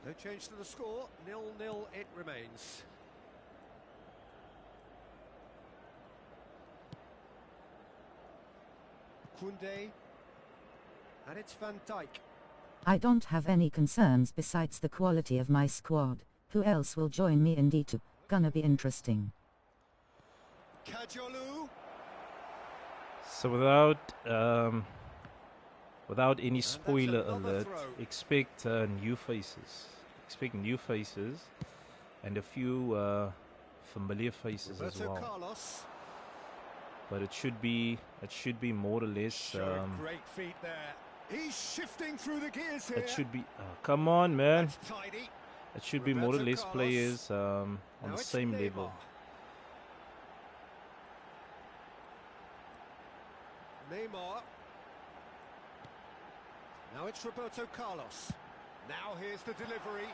No change to the score. 0-0 it remains. Koundé. And it's Van Dijk. I don't have any concerns besides the quality of my squad. Who else will join me in D2? Gonna be interesting. Kadiolu. So without any spoiler another alert, throw. expect new faces. Expect new faces and a few familiar faces as Roberto well. Carlos. But it should be more or less. Showing great feet there. He's shifting through the gears here. It should be. Come on, man! That's tidy. It should be more or Roberto less Carlos. players on Now the it's same Neymar. level. Neymar. Now it's Roberto Carlos. Now here's the delivery.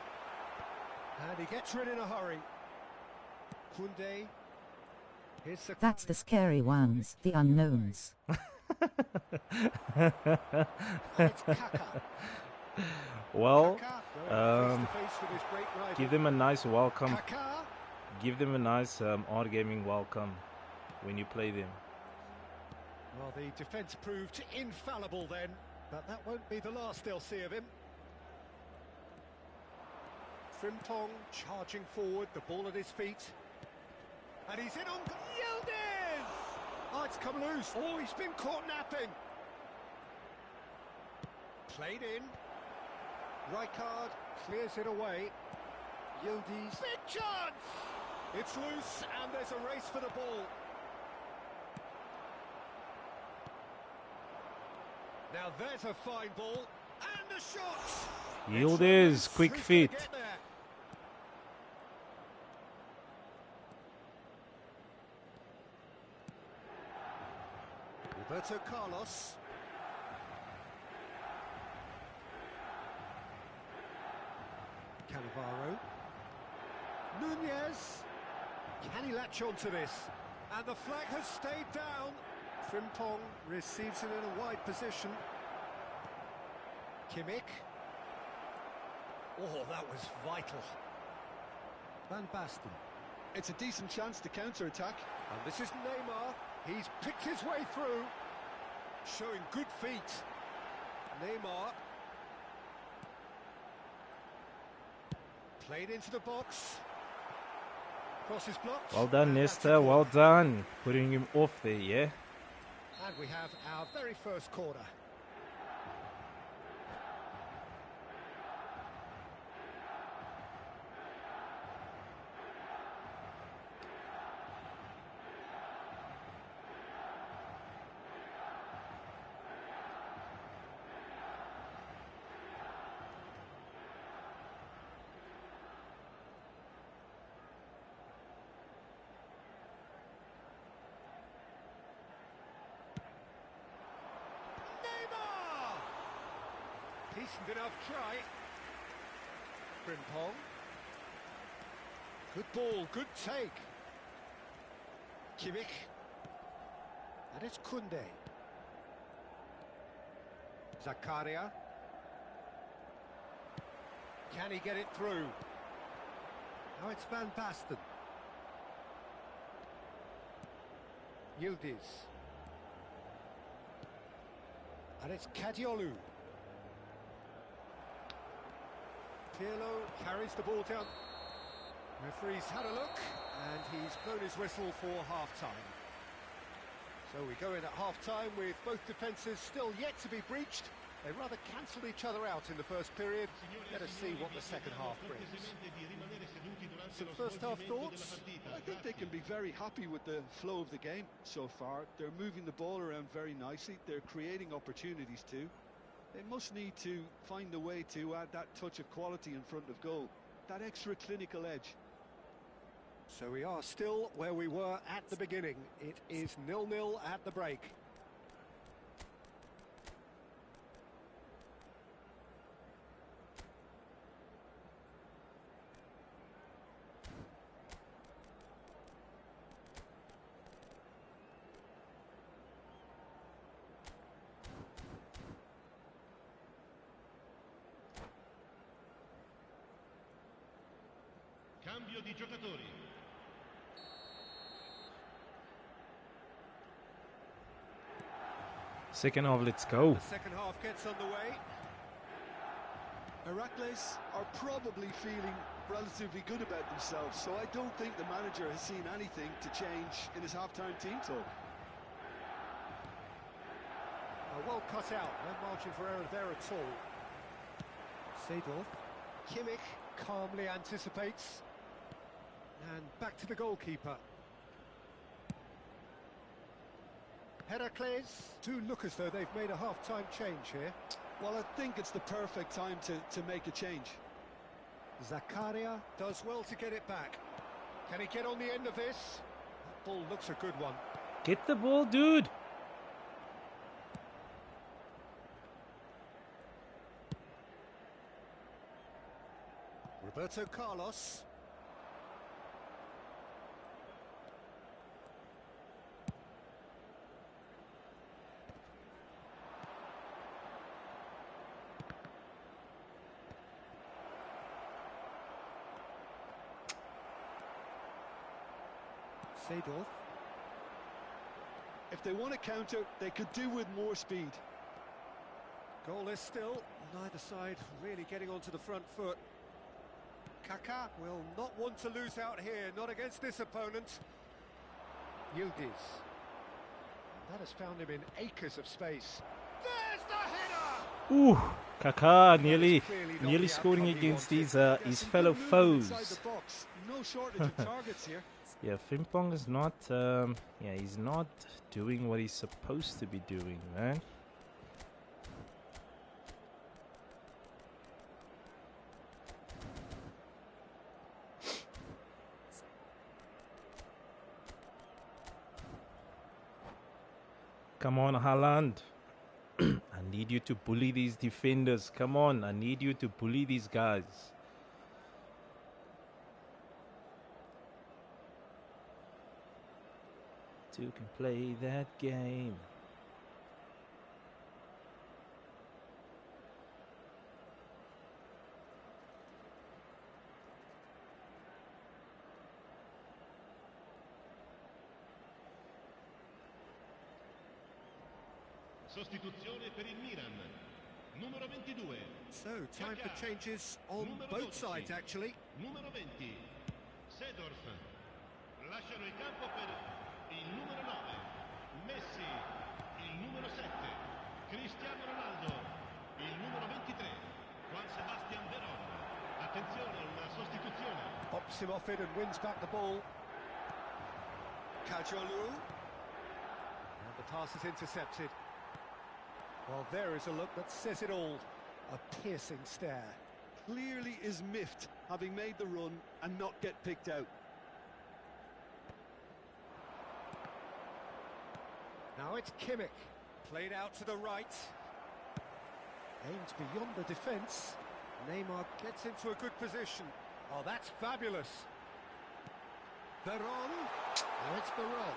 And he gets rid in a hurry. Koundé. Here's Zakaria. That's the scary ones, the unknowns. And it's Kaká. Well, Kaká going face to face with his great rival. give them a nice welcome. Kaká. Give them a nice art gaming welcome when you play them. Well, the defence proved infallible then, but that won't be the last they'll see of him. Frimpong charging forward, the ball at his feet. And he's in on Yildiz! Oh, it's come loose. Oh, he's been caught napping. Played in. Rijkaard clears it away. Yildiz. Big chance! It's loose and there's a race for the ball. Now there's a fine ball. And a shot! Yildiz, quick Who's gonna feet. get there? Roberto Carlos. Cannavaro. Nunez. Can he latch onto this? And the flag has stayed down. Frimpong receives it in a wide position. Kimmich. Oh, that was vital. Van Basten. It's a decent chance to counter-attack. And this is Neymar. He's picked his way through. Showing good feet. Neymar. Played into the box. Cross is blocked. Well done, And that's Nesta. a Well corner. done. Putting him off there, yeah? And we have our very first corner. Decent enough try. Frimpong. Good ball, good take. Kimmich. And it's Kunde. Zakaria. Can he get it through? Now it's Van Basten. Yildiz. And it's Kadiolu. Pirlo carries the ball down. Referee's had a look and he's blown his whistle for half-time. So we go in at half-time with both defences still yet to be breached. They rather cancelled each other out in the first period. Let us see what the second half brings. Some first half thoughts? I think they can be very happy with the flow of the game so far. They're moving the ball around very nicely. They're creating opportunities too. They must need to find a way to add that touch of quality in front of goal, that extra clinical edge. So we are still where we were at the beginning. It is 0-0 at the break. Cambio di giocatori. Second half, let's go. The second half gets underway. Heracles are probably feeling relatively good about themselves, so I don't think the manager has seen anything to change in his half-time team talk. Well cut out, no margin for error there at all. Seedorf. Kimmich calmly anticipates. And back to the goalkeeper. Heracles do look as though they've made a half-time change here. Well, I think it's the perfect time to make a change. Zakaria does well to get it back. Can he get on the end of this? That ball looks a good one. Get the ball, dude. Roberto Carlos. Seedorf. If they want to counter, they could do with more speed. Goalless still. Neither side really getting onto the front foot. Kaká will not want to lose out here, not against this opponent. Yildiz. That has found him in acres of space. There's the header! Ooh, Kaká Well, it's nearly clearly not nearly the scoring outcome he against wanted. his Yeah, his some fellow good movement inside the foes. box. No shortage of targets here. Yeah, Frimpong is not. Yeah, he's not doing what he's supposed to be doing, man. Come on, Haaland. I need you to bully these defenders. Come on, I need you to bully these guys. Two can play that game. Sostituzione per il Milan. Numero 22. So, time for changes on both sides, actually. Numero 20. Seedorf. Lasciano il campo per il numero 9. Messi. Il numero 7. Cristiano Ronaldo. Il numero 23. Juan Sebastian Veron. Attenzione, una sostituzione. Pops him off it and wins back the ball. Kajolu. And the pass is intercepted. Well, there is a look that says it all. A piercing stare. Clearly is miffed, having made the run and not get picked out. Now it's Kimmich. Played out to the right. Aimed beyond the defence. Neymar gets into a good position. Oh, that's fabulous. Veron. Now it's Veron.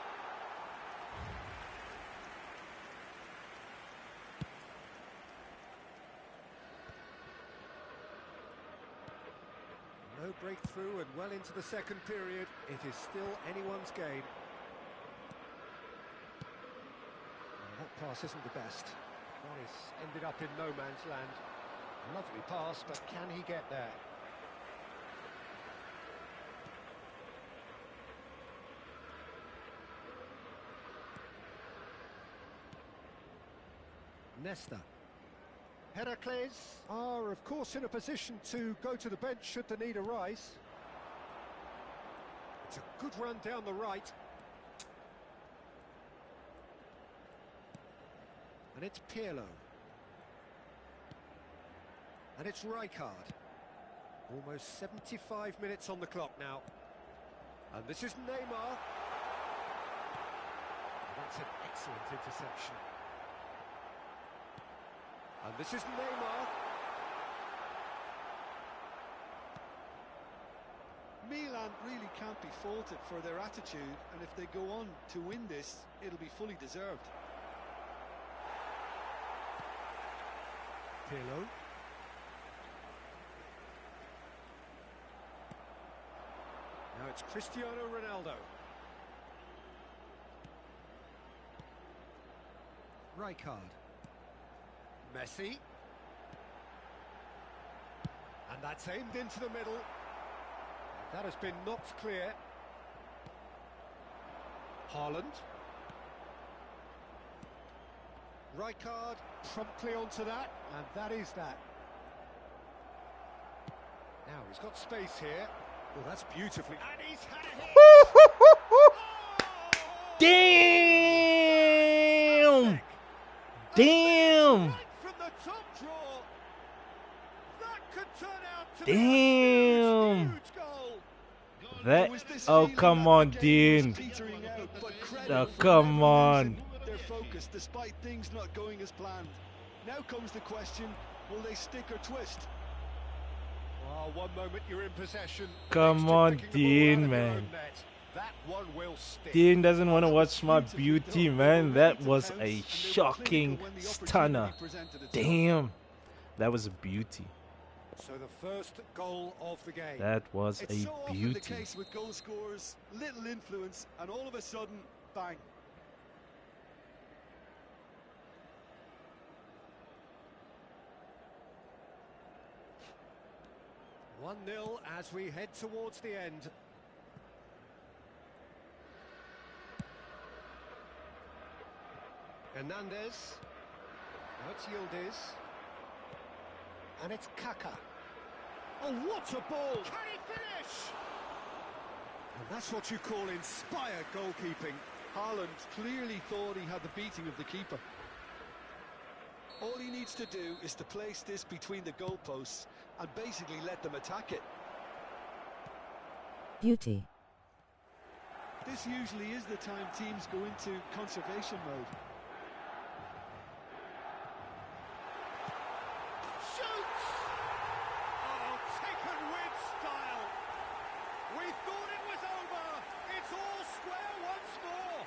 No breakthrough and well into the second period. It is still anyone's game. Well, that pass isn't the best. That is ended up in no man's land. Lovely pass, but can he get there? Nesta. Heracles are, of course, in a position to go to the bench should the need arise. It's a good run down the right. And it's Pirlo. And it's Rijkaard. Almost 75 minutes on the clock now. And this is Neymar. And that's an excellent interception. And this is Neymar. Milan really can't be faulted for their attitude, and if they go on to win this, it'll be fully deserved. Pirlo. Now it's Cristiano Ronaldo. Rijkaard. Messi. And that's aimed into the middle. And that has been knocked clear. Haaland. Rijkaard promptly onto that, and that is that. Now he's got space here. Oh, that's beautifully. And he's had a hit. Damn! Damn! Right from the top draw. That could turn out to Damn! be a huge goal. That. There was this Oh, feeling come that on, the game Dean. was petering out, but credit Oh, for come never on. losing their focus despite things not going as planned. Now comes the question, will they stick or twist? Well, one moment you're in possession. the Come next you're on, picking the ball Dean, out of your man. own net. That one will stick. Dean doesn't want to That was watch my beautifully beauty, done. They man. were That ready to was pounce, a and they were shocking clinical when the stunner. opportunity presented itself. Damn. That was a beauty. So the first goal of the game. That was It's a so often the beauty. case with goal scorers, little influence, and all of a sudden, bang. One 0 as we head towards the end. Hernandez. Now it's Yildiz. And it's Kaka. Oh, what a ball! Can he finish? And that's what you call inspired goalkeeping. Haaland clearly thought he had the beating of the keeper. All he needs to do is to place this between the goalposts and basically let them attack it. Beauty. This usually is the time teams go into conservation mode. Shoots! Oh, taken with style. We thought it was over. It's all square once more.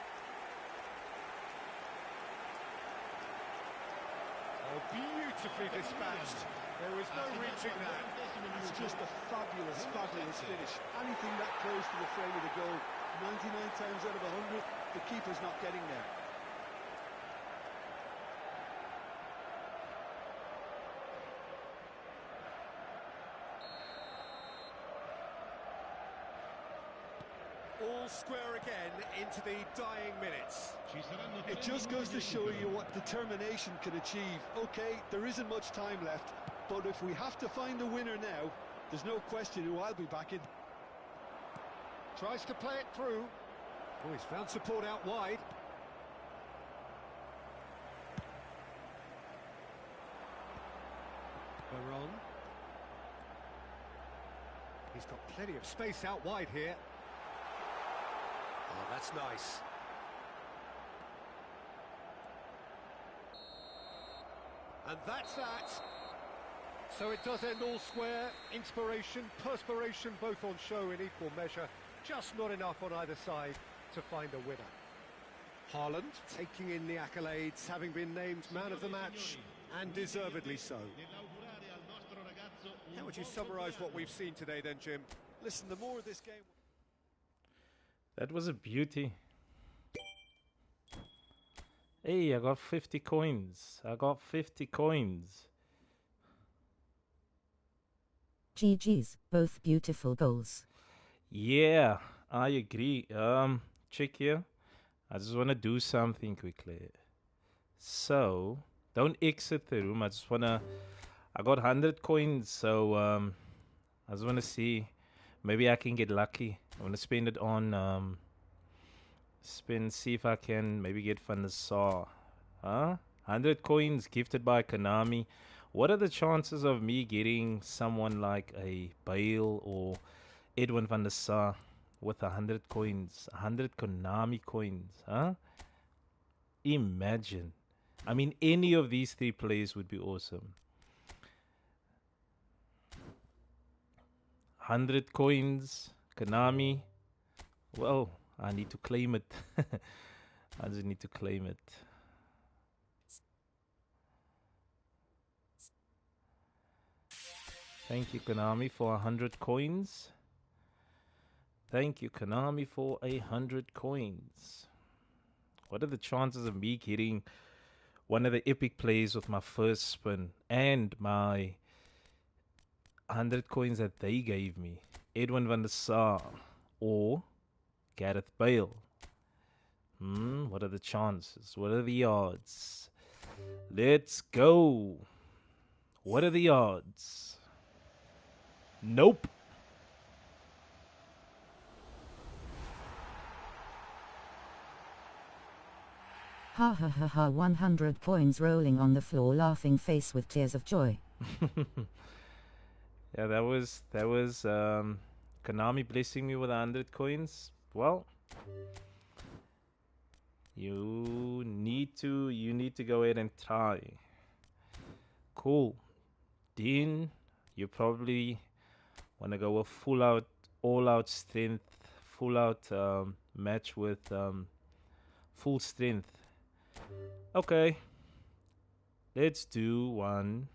Oh, beautifully dispatched. There was no reaching that. It's just a fabulous, fabulous finish. Anything that close to the frame of the goal, 99 times out of 100, the keeper's not getting there. All square again into the dying minutes. It just goes to show you what determination can achieve. Okay, there isn't much time left, but if we have to find the winner now, there's no question who I'll be backing. Tries to play it through. Oh, he's found support out wide. Baron. He's got plenty of space out wide here. Oh, that's nice. And that's that. So it does end all square. Inspiration, perspiration, both on show in equal measure. Just not enough on either side to find a winner. Haaland taking in the accolades, having been named man of the match, and deservedly so. How would you summarise what we've seen today then, Jim? Listen, the more of this game... That was a beauty. Hey, I got 50 coins. I got 50 coins. GG's, both beautiful goals. Yeah, I agree. Check here. I just want to do something quickly. So, don't exit the room. I got 100 coins, so I just want to see. Maybe I can get lucky. I want to spend it on, see if I can maybe get Van der Sar. Huh? 100 coins gifted by Konami. What are the chances of me getting someone like a Bale or Edwin van der Sar with 100 coins? 100 Konami coins, huh? Imagine. I mean, any of these three players would be awesome. 100 coins, Konami. Well, I need to claim it. I just need to claim it. Thank you, Konami, for 100 coins. Thank you, Konami, for 100 coins. What are the chances of me getting one of the epic plays with my first spin and my 100 coins that they gave me? Edwin van der Sar or Gareth Bale. What are the chances? What are the odds? Let's go. What are the odds? Nope. Ha ha ha ha, 100 coins rolling on the floor, laughing face with tears of joy. Yeah, that was Konami blessing me with 100 coins. Well, you need to go ahead and try. Cool. Then you probably want to go a full out, all out strength, full out match with full strength. Okay. Let's do one.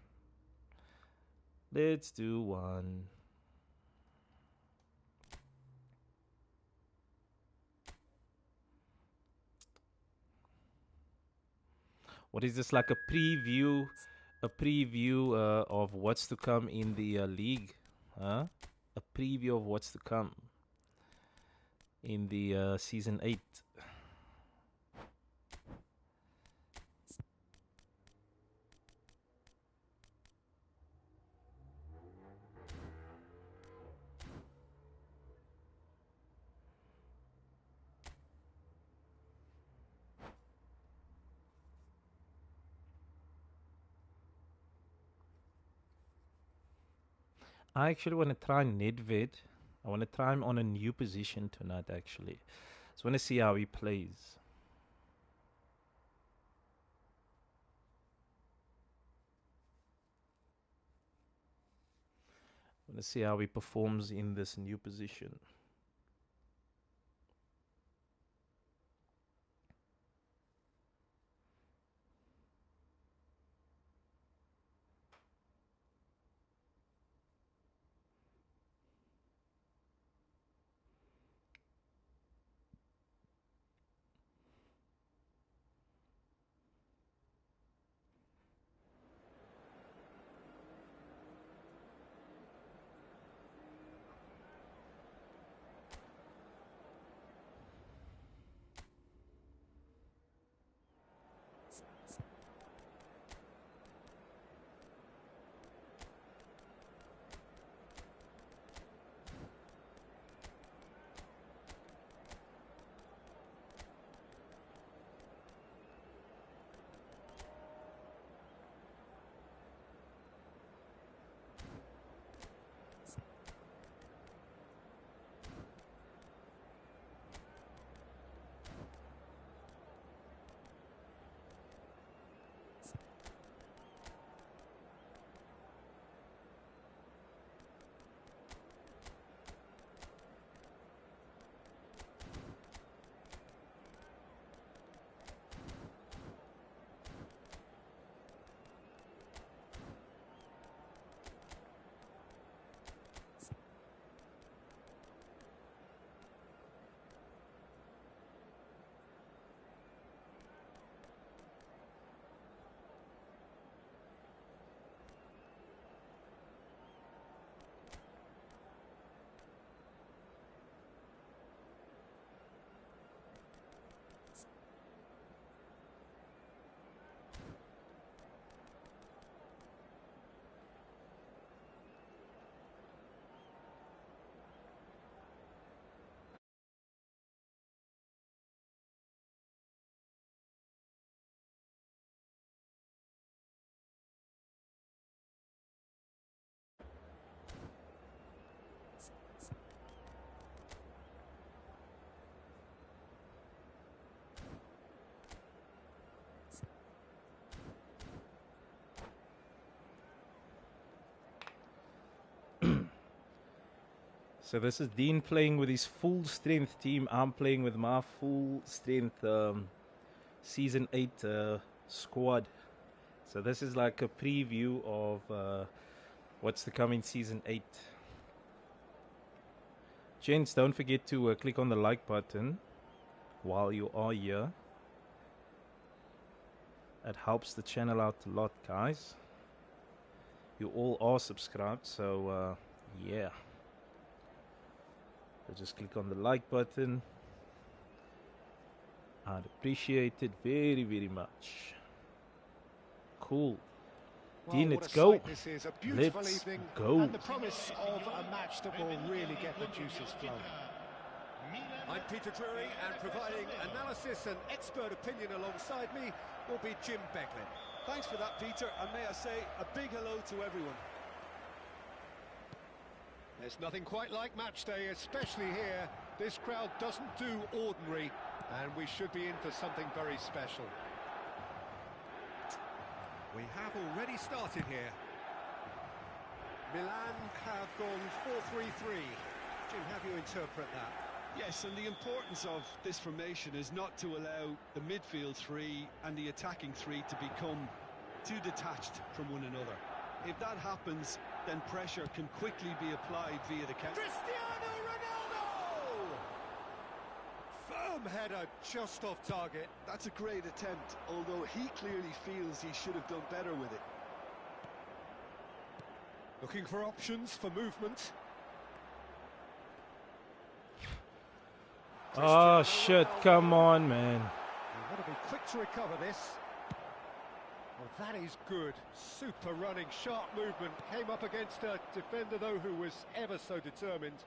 Let's do one. What is this, like a preview of what's to come in the league? Huh? A preview of what's to come in the season 8. I actually want to try Nedved. I want to try him on a new position tonight, actually. So I want to see how he plays. I want to see how he performs in this new position. So this is Dean playing with his full strength team. I'm playing with my full strength season 8 squad. So this is like a preview of what's to come in season 8. Gents, don't forget to click on the like button while you are here. It helps the channel out a lot, guys. You all are subscribed, so yeah. So just click on the like button. I'd appreciate it very, very much. Cool. Well, Dean, what let's a go. sight this is, a beautiful Let's evening, go. and the promise of a match that will really get the juices flowing. I'm Peter Drury, and providing analysis and expert opinion alongside me will be Jim Becklin. Thanks for that, Peter, and may I say a big hello to everyone. There's nothing quite like match day, especially here. This crowd doesn't do ordinary, and we should be in for something very special. We have already started here. Milan have gone 4-3-3. Jim, how do you interpret that? Yes, and the importance of this formation is not to allow the midfield three and the attacking three to become too detached from one another. If that happens, then pressure can quickly be applied via the counter. Cristiano Ronaldo! Firm header just off target. That's a great attempt, although he clearly feels he should have done better with it. Looking for options for movement. Oh shit, come on, man. You've got to be quick to recover this. Well, that is good. Super running, sharp movement. Came up against a defender, though, who was ever so determined.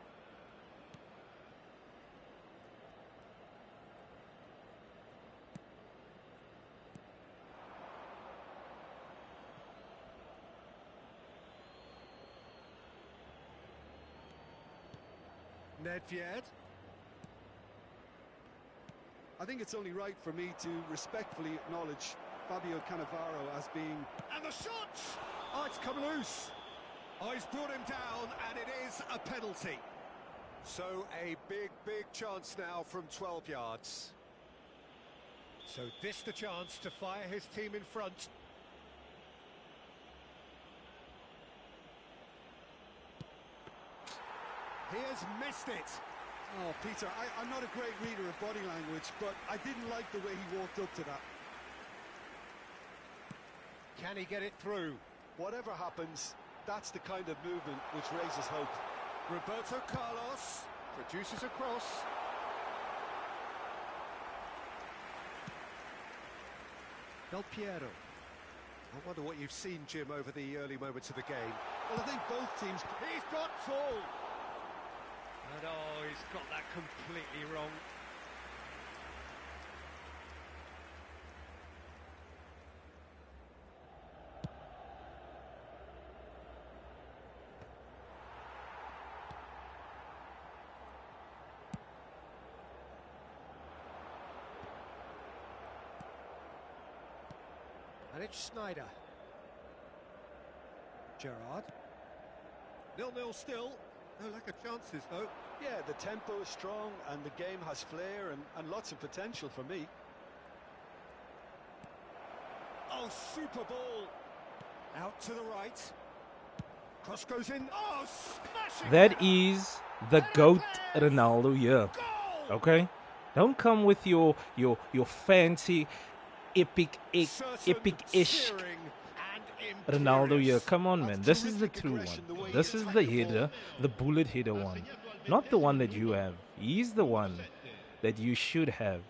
Nedved. I think it's only right for me to respectfully acknowledge Fabio Cannavaro as being... And the shot! Oh, it's come loose. Oh, he's brought him down, and it is a penalty. So a big chance now from 12 yards. So this the chance to fire his team in front. He has missed it. Oh, Peter, I'm not a great reader of body language, but I didn't like the way he walked up to that. Can he get it through? Whatever happens, that's the kind of movement which raises hope. Roberto Carlos produces a cross. Del Piero. I wonder what you've seen, Jim, over the early moments of the game. Well, I think both teams... He's got full! And oh, he's got that completely wrong. And it's Snyder. Gerrard. 0-0 still. No lack of chances, though. Yeah, the tempo is strong and the game has flair and lots of potential for me. Oh, super ball. Out to the right. Cross goes in. Oh, smashing. That is the GOAT Ronaldo here. Goal! Okay? Don't come with your fancy epic-ish Searing and Ronaldo here. imperious. Come on, man. This is the terrific true aggression, the one. way This he is attacked the the ball. header, the bullet header one. Not the one that you have. He's the one that you should have.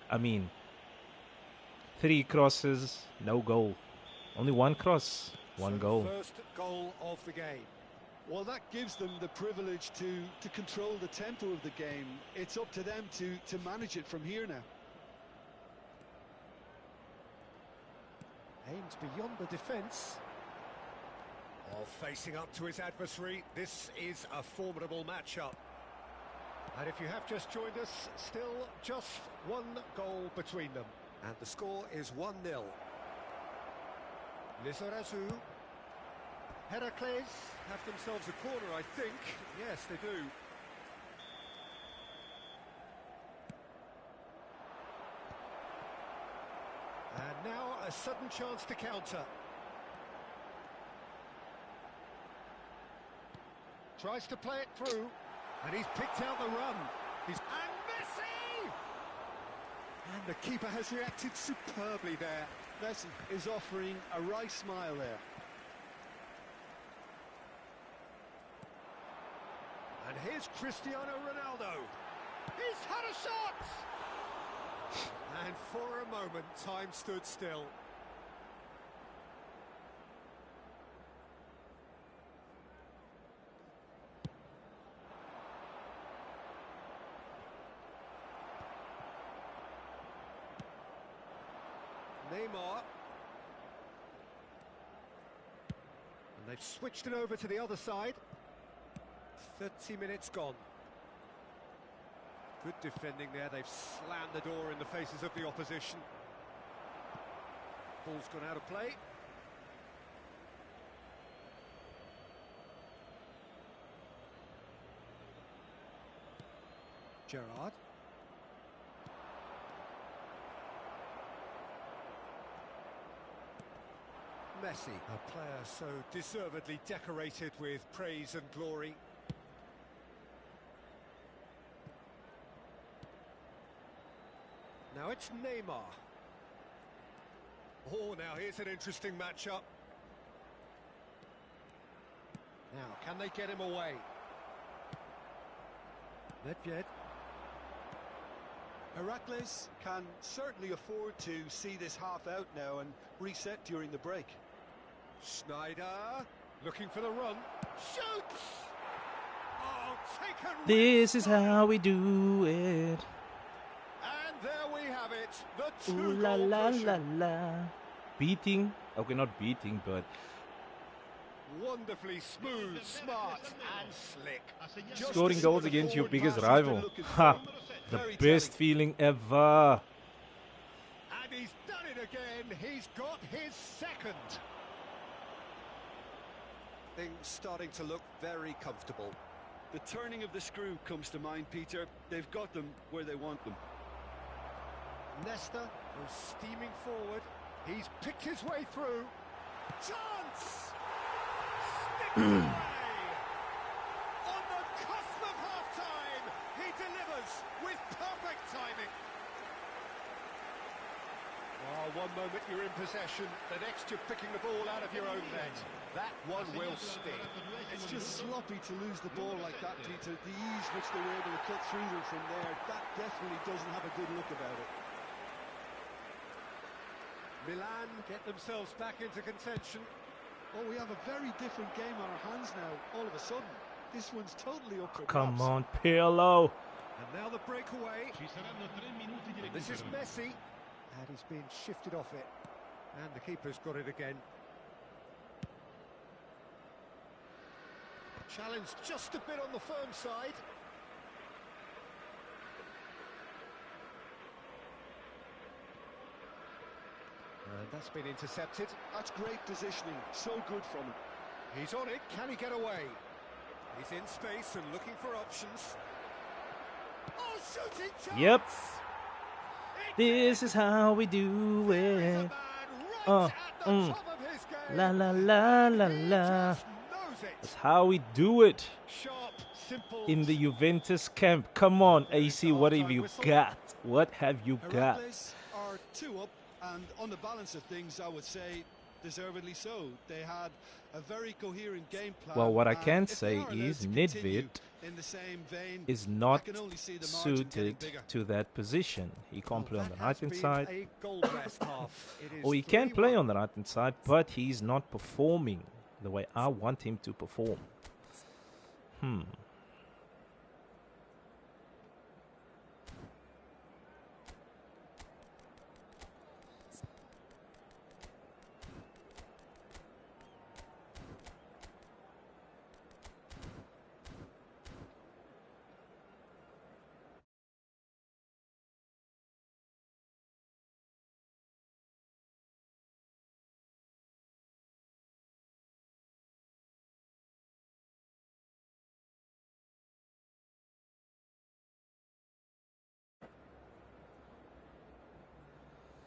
I mean, 3 crosses, no goal. Only 1 cross, 1 So goal. the first goal of the game. Well, that gives them the privilege to control the tempo of the game. It's up to them to manage it from here now. Aimed beyond the defence. Oh, facing up to his adversary, this is a formidable matchup. And if you have just joined us, still just 1 goal between them. And the score is 1-0. Lizarazu. Heracles have themselves a corner, I think. Yes, they do. And now a sudden chance to counter. Tries to play it through, and he's picked out the run. And Messi! And the keeper has reacted superbly there. Messi is offering a wry smile there. And here's Cristiano Ronaldo. He's had a shot! And for a moment, time stood still. Neymar. And they've switched it over to the other side. 30 minutes gone. Good defending there. They've slammed the door in the faces of the opposition. Ball's gone out of play. Gerrard. Messi, a player so deservedly decorated with praise and glory. Now it's Neymar. Oh, now here's an interesting matchup. Now, can they get him away? Nedved. Heracles can certainly afford to see this half out now and reset during the break. Snyder, looking for the run. Shoots! Oh, taken. This is how we do it. And there we have it. The Ooh 2-goal la la cushion. la la. Beating. Okay, not beating, but Wonderfully smooth, smart and slick. Just Scoring the goals sort of against your forward biggest pass he's been rival. looking Ha! for. The Very best telling. feeling ever. And he's done it again. He's got his second. Things starting to look very comfortable. The turning of the screw comes to mind, Peter. They've got them where they want them. Nesta was steaming forward. He's picked his way through. Chance! Sticks away! On the cusp of half-time, he delivers with perfect timing. Oh, one moment you're in possession, the next you're picking the ball out of your own net. That one will sting. It's just sloppy to lose the ball like that, Peter. The ease which they were able to cut through them from there, that definitely doesn't have a good look about it. Milan get themselves back into contention. Oh, we have a very different game on our hands now, all of a sudden. This one's totally up for Come grabs. on, Pirlo. And now the breakaway. Ci saranno 3 minuti di This is recupero. Messi. And he's been shifted off it. And the keeper's got it again. Challenge just a bit on the firm side. And that's been intercepted. That's great positioning, so good from him. He's on it. Can he get away? He's in space and looking for options. Oh, shooting chance! Yep. It's This in. is how we do There is a it. man right Uh, at the mm. top of his game. La la la la He la. just knows it. That's how we do it Sharp, simple. in the Juventus camp. Come on, There is AC, the what have half-time you whistle. got? What have you got? Heracles are 2 up, and on the balance of things, I would say deservedly so. They had a very coherent game plan. Well, what I and can if they say are allowed is to continue Nedved in the same vein, is I not can only see the margin getting suited bigger. to that position. He can't play on the That has right hand been side, a goal-blessed half. It is or he can play 3-1. on the right hand side, but he's not performing the way I want him to perform.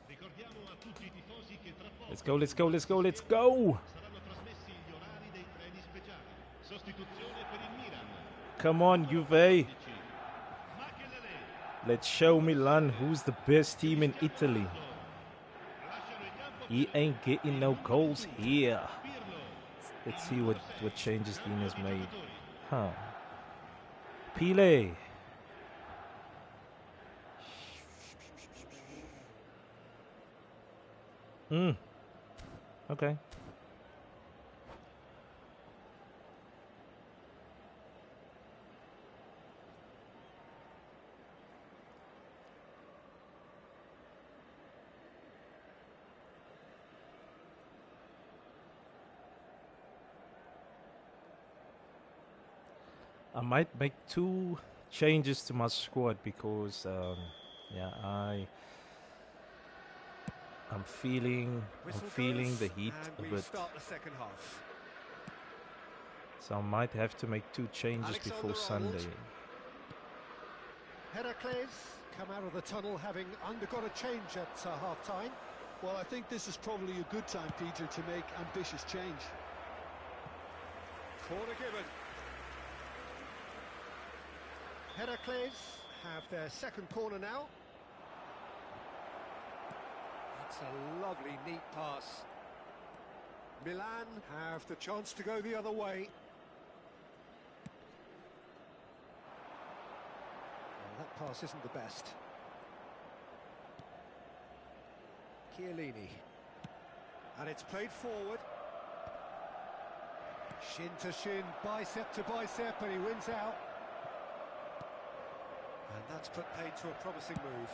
Ricordiamo a tutti i tifosi che tra poco Let's go, let's go, let's go, let's go! saranno trasmessi gli orari dei treni speciali. Sostituzione per il Milan. Come on, Juve! Makelele. Let's show Milan who's the best team in Italy. Lasciano il campo He per ain't getting no goals here. Pirlo. Let's see what changes Dean has made. Huh. Pile. Okay. I might make 2 changes to my squad because, yeah, I'm feeling Whistle the goes, heat and a we bit, start the second half. so I might have to make 2 changes before Alexander-Arnold. Sunday. Heracles come out of the tunnel having undergone a change at half-time. Well, I think this is probably a good time, Peter, to make ambitious change. Corner given. Heracles have their second corner now. That's a lovely, neat pass. Milan have the chance to go the other way. Well, that pass isn't the best. Chiellini. And it's played forward. Shin to shin, bicep to bicep, and he wins out. And that's put paid to a promising move.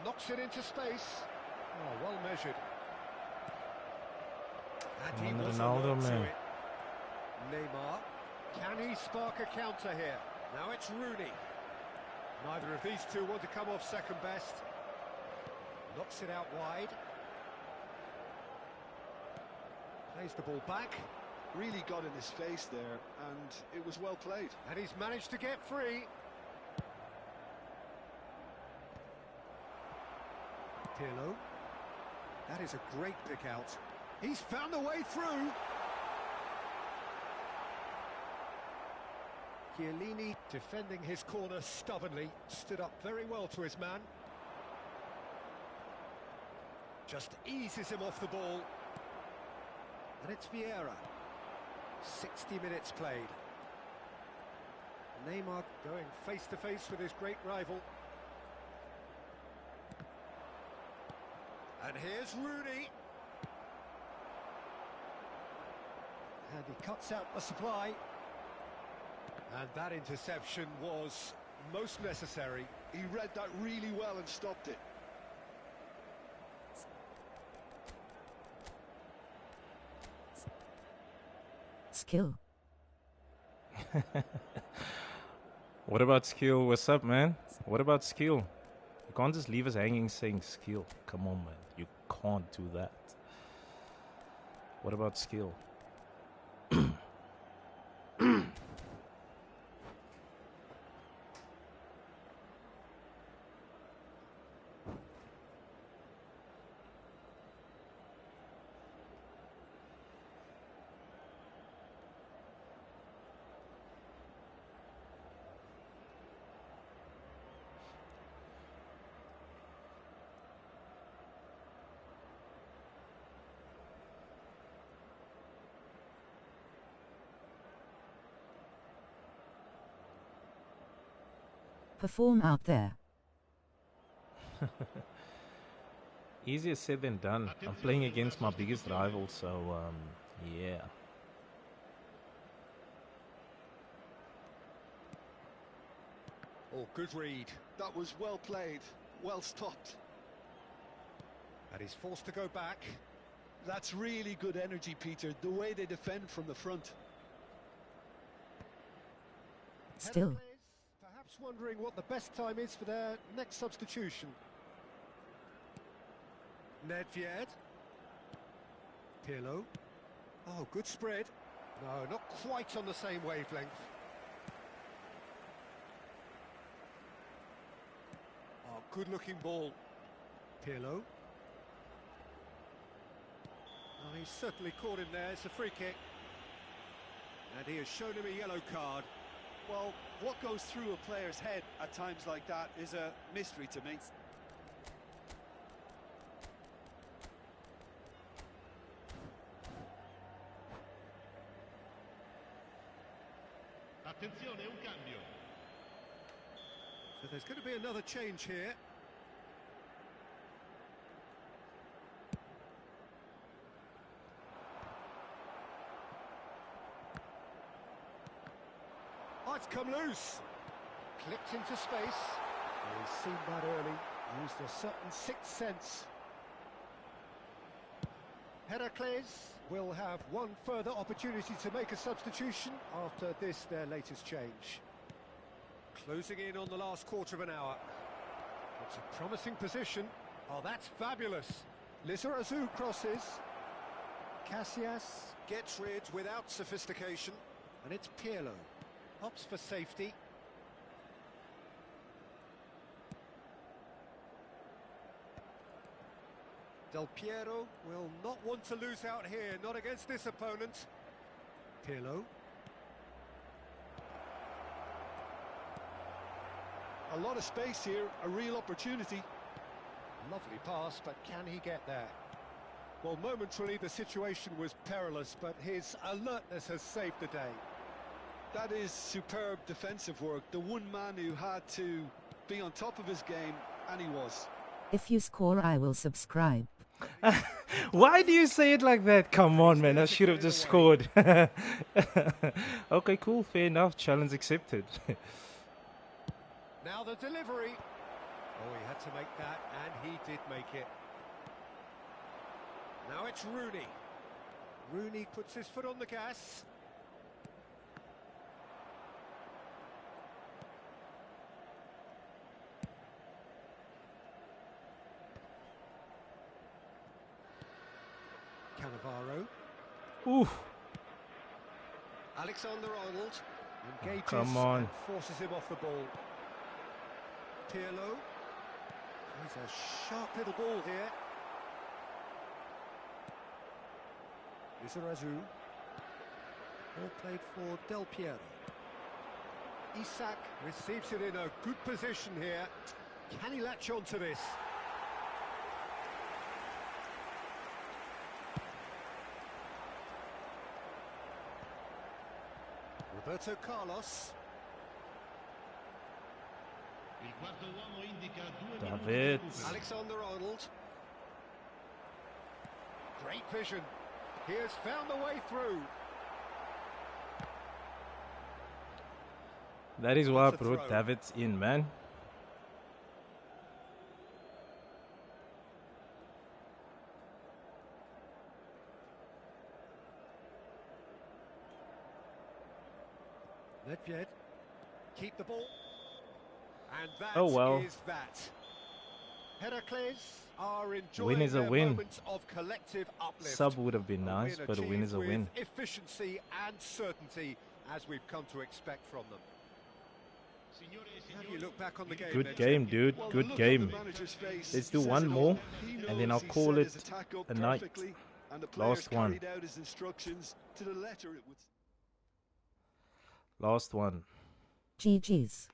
Knocks it into space. Oh, well measured. And Come he on, was Ronaldo, alert to man. it. Neymar. Can he spark a counter here? Now it's Rooney. Neither of these two want to come off second best. Knocks it out wide. Plays the ball back. Really got in his face there, and it was well played. And he's managed to get free. Pirlo. That is a great pick out. He's found a way through. Chiellini defending his corner stubbornly. Stood up very well to his man. Just eases him off the ball. And it's Vieira. 60 minutes played. Neymar going face to face with his great rival. And here's Rooney. And he cuts out the supply. And that interception was most necessary. He read that really well and stopped it. Skill. What about skill? What's up, man? What about skill? You can't just leave us hanging saying skill. Come on, man. You can't do that. What about skill? Perform out there. Easier said than done. I'm playing against my biggest rival, so yeah. Oh, good read. That was well played, well stopped. And he's forced to go back. That's really good energy, Peter, the way they defend from the front. Still. Perhaps wondering what the best time is for their next substitution. Nedved. Pirlo. Oh, good spread. No, not quite on the same wavelength. Oh, good-looking ball. Pirlo. Oh, he's certainly caught him there. It's a free kick. And he has shown him a yellow card. Well, what goes through a player's head at times like that is a mystery to me. Attenzione, un cambio. So there's going to be another change here. Oh, it's come loose. Clipped into space. He's seen that early. Used a certain sixth sense. Heracles will have one further opportunity to make a substitution after this, their latest change. Closing in on the last quarter of an hour. It's a promising position. Oh, that's fabulous. Lizarazu crosses. Casillas gets rid without sophistication. And it's Pirlo. Opts for safety. Del Piero will not want to lose out here, not against this opponent. Pirlo. A lot of space here, a real opportunity. Lovely pass, but can he get there? Well, momentarily the situation was perilous, but his alertness has saved the day. That is superb defensive work. The one man who had to be on top of his game, and he was. If you score, I will subscribe. Why do you say it like that? Come on, man. I should have just scored. Okay, cool. Fair enough. Challenge accepted. Now the delivery. Oh, he had to make that, and he did make it. Now it's Rooney. Rooney puts his foot on the gas. Cannavaro. Ooh, Alexander-Arnold engages come on. and forces him off the ball. Pirlo. He's a sharp little ball here. Lizarazu. Ball played for Del Piero. Isak receives it in a good position here. Can he latch on to this? Roberto Carlos. Il quarto uomo indica 2 minuti di David. recupero. Alexander-Arnold. Great vision. He has found the way through. That is why I That's a brought throw. Davids in, man. Nedved. Keep the ball. And that Oh, well. is that. Heracles are enjoying Win is a their win. moments of collective uplift. Sub would have been A nice, win but a win is a achieved win. with efficiency and certainty, as we've come to expect from them. Signore e How do you signori, look back on the game? Good Benji? game, dude. Well, the Good look game. on the manager's face Let's do says one it more, all. He and then knows I'll he call set his it attack up a night. perfectly, and the players Last one. carried out his instructions to the letter. It would. Last one. GG's.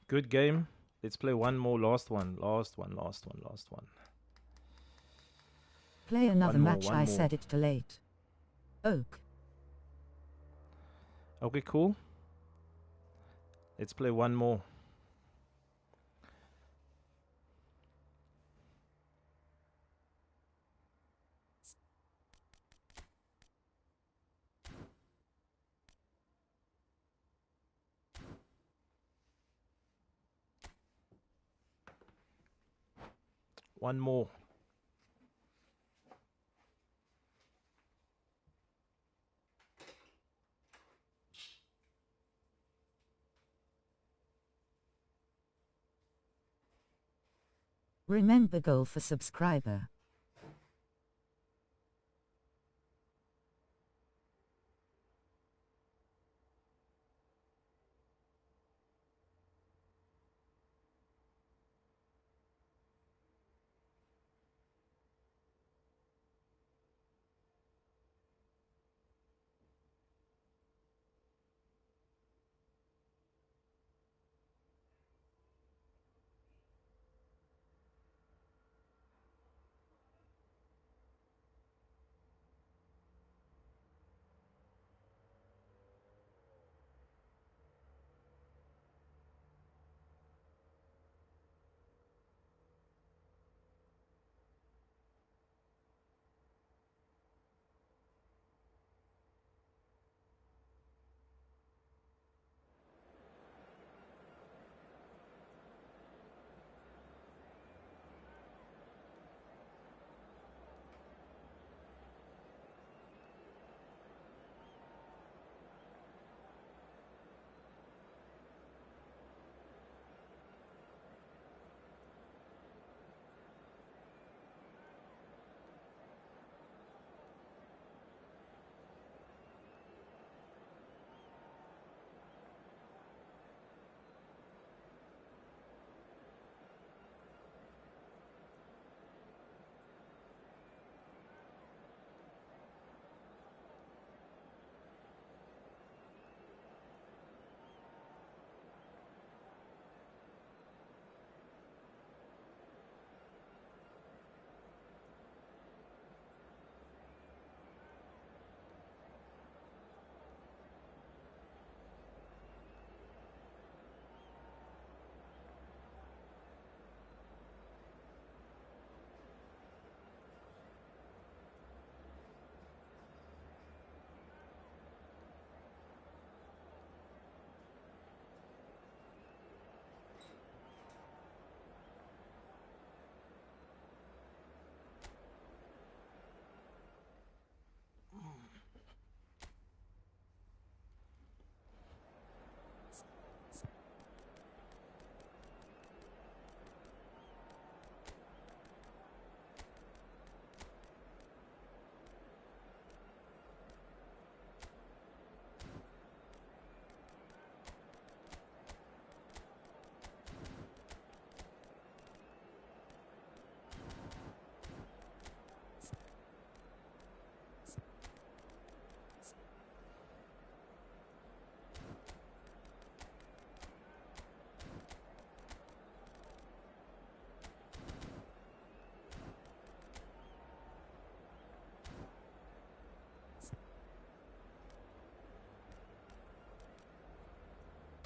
Good game. Let's play one more. Last one. Last one. Last one. Last one. Play another One more, match. one I more. said it too late. Oak. Okay, cool. Let's play one more. One more. Remember goal for subscriber.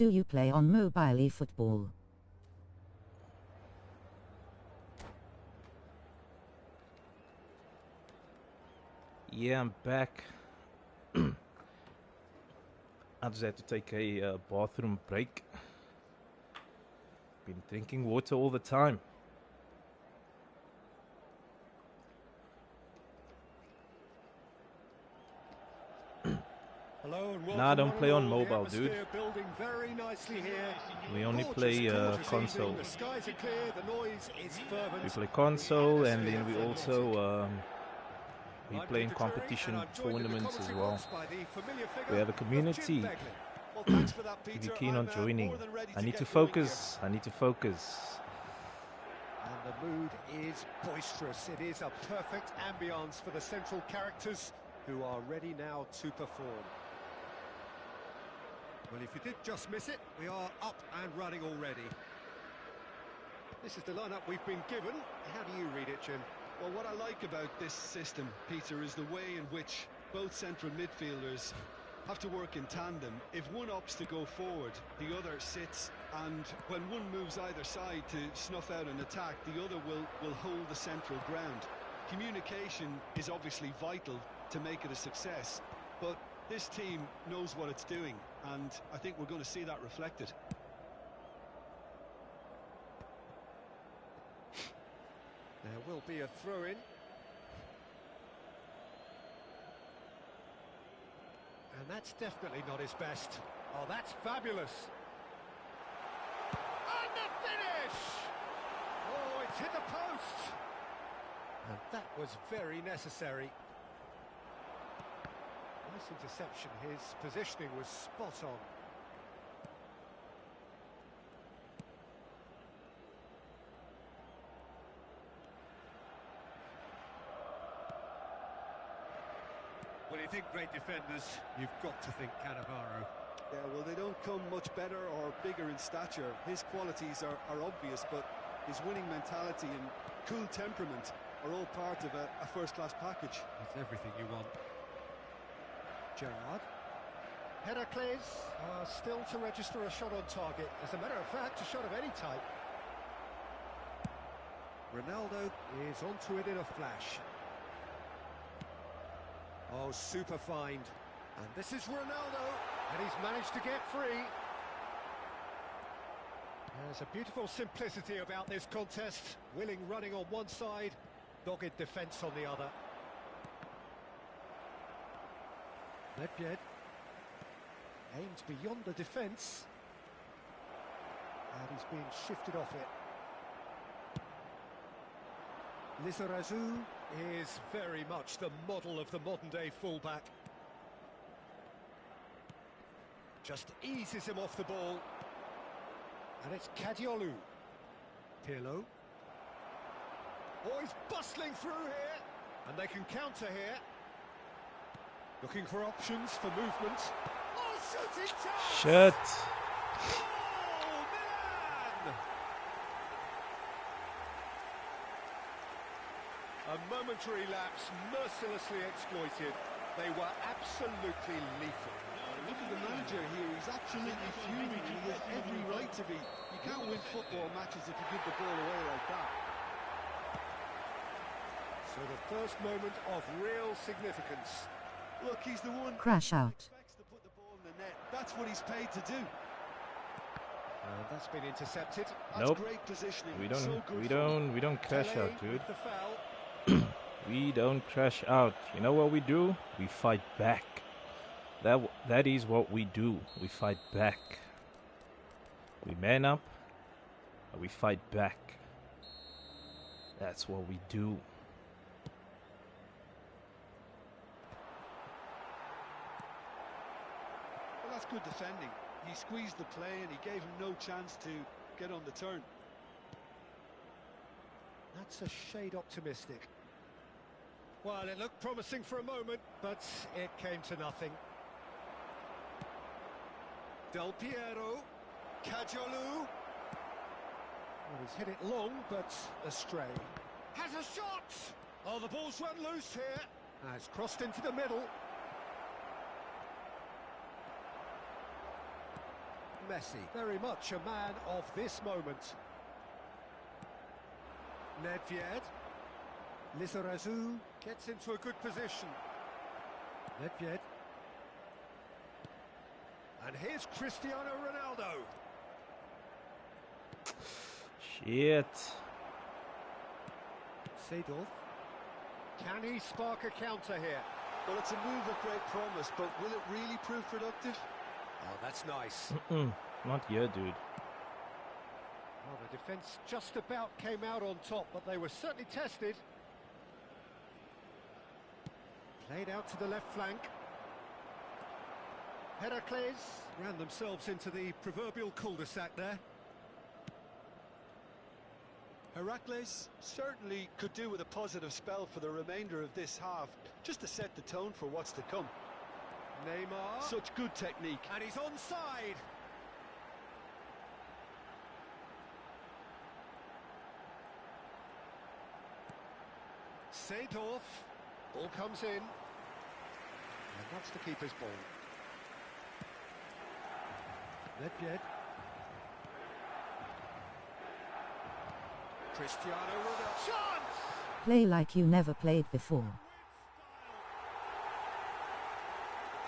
Do you play on mobile eFootball? Yeah, I'm back. I just had to take a bathroom break. Been drinking water all the time. Hello and welcome. Nah, I don't one play and on all. The mobile, dude. atmosphere building very nicely here. We only Gorgeous, play gorgeous console. evening. The skies are clear, the noise is fervent. We play console, and then we Atmosphere also we I'm play in Peter Drury, competition and I'm joined in the tournaments as commentary well. box by the familiar figure We have a of Jim community. Begley. Well, thanks for that, If Peter. you're keen on I'm, joining, more than ready I need to get going here. focus. I need to focus. And the mood is boisterous. It is a perfect ambience for the central characters who are ready now to perform. Well, if you did just miss it, we are up and running already. This is the lineup we've been given. How do you read it, Jim? Well, what I like about this system, Peter, is the way in which both central midfielders have to work in tandem. If one opts to go forward, the other sits, and when one moves either side to snuff out an attack, the other will hold the central ground. Communication is obviously vital to make it a success, but this team knows what it's doing, and I think we're going to see that reflected. There will be a throw-in. And that's definitely not his best. Oh, that's fabulous. And the finish! Oh, it's hit the post. And that was very necessary. Nice interception. His positioning was spot on. When you think great defenders, you've got to think Cannavaro. Yeah, well, they don't come much better or bigger in stature. His qualities are obvious, but his winning mentality and cool temperament are all part of a first-class package. That's everything you want. Gerrard. Heracles still to register a shot on target. As a matter of fact, a shot of any type. Ronaldo is onto it in a flash. Oh, super find. And this is Ronaldo, and he's managed to get free. There's a beautiful simplicity about this contest. Willing running on one side, dogged defence on the other. Nedved aims beyond the defence. And he's being shifted off it. Lizarazu is very much the model of the modern-day fullback. Just eases him off the ball. And it's Kadiolu. Pirlo. Oh, he's bustling through here. And they can counter here. Looking for options for movement. Oh, shooting chance! Shit. Oh, Milan! A momentary lapse, mercilessly exploited. They were absolutely lethal. Look at the manager here, he's absolutely fuming, and he has every right to be. You can't win football matches if you give the ball away like that. So the first moment of real significance. Look, he's the one Crash out. who expects to put the ball in the net. That's what he's paid to do. And that's been intercepted. That's Nope. great positioning. We So don't. good We from him. don't. We don't crash Tele out, dude. with the foul. We don't crash out. You know what we do? We fight back. That is what we do. We fight back. We man up, and we fight back. That's what we do. Well, that's good defending. He squeezed the play and he gave him no chance to get on the turn. That's a shade optimistic. Well, it looked promising for a moment, but it came to nothing. Del Piero, Kadiolu. Well, he's hit it long, but astray. Has a shot! Oh, the ball's run loose here. It's crossed into the middle. Messi, very much a man of this moment. Nedved. Lizarazu gets into a good position. Nedved. And here's Cristiano Ronaldo. Shit. Seedorf. Can he spark a counter here? Well, it's a move of great promise, but will it really prove productive? Oh, that's nice. Not here, dude. Well, the defence just about came out on top, but they were certainly tested. Played out to the left flank. Heracles ran themselves into the proverbial cul-de-sac there. Heracles certainly could do with a positive spell for the remainder of this half, just to set the tone for what's to come. Neymar. Such good technique. And he's onside. Seedorf. Ball comes in. And that's the keeper's ball. Nedved. Cristiano Ronaldo. Chance! Play like you never played before.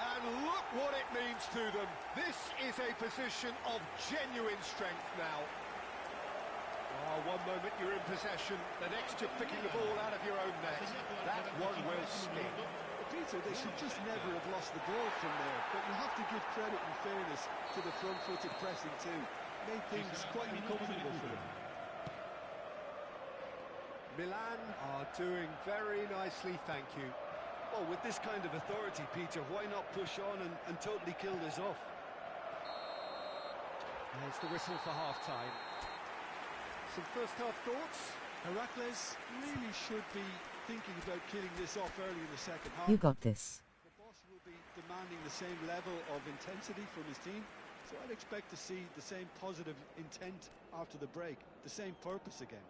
And look what it means to them. This is a position of genuine strength now. Oh, one moment you're in possession, the next you're picking the ball out of your own net. That one will stick. Peter, they should just never have lost the ball from there, but you have to give credit and fairness to the front-footed pressing too. Made things quite uncomfortable for them. Milan are doing very nicely, thank you. Well, with this kind of authority, Peter, why not push on and totally kill this off? There's the whistle for half-time. Some first-half thoughts? Heracles really should be thinking about killing this off early in the second half. You got this. The boss will be demanding the same level of intensity from his team, so I'd expect to see the same positive intent after the break, the same purpose again.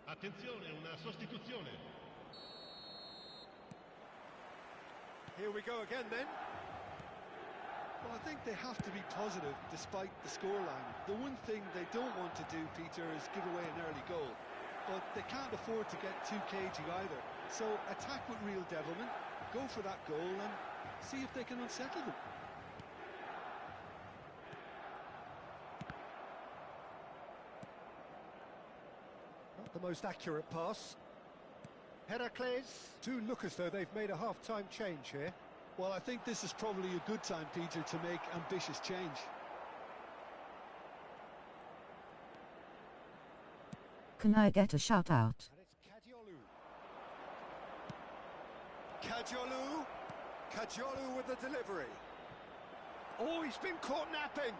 Attenzione, una sostituzione. Here we go again then. Well, I think they have to be positive despite the scoreline. The one thing they don't want to do, Peter, is give away an early goal. But they can't afford to get too cagey either. So attack with real devilment, go for that goal and see if they can unsettle them. Not the most accurate pass. Heracles do look as though they've made a half-time change here. Well, I think this is probably a good time, Peter, to make ambitious change. Can I get a shout out? And it's Kadiolu. Kadiolu with the delivery. Oh, he's been caught napping.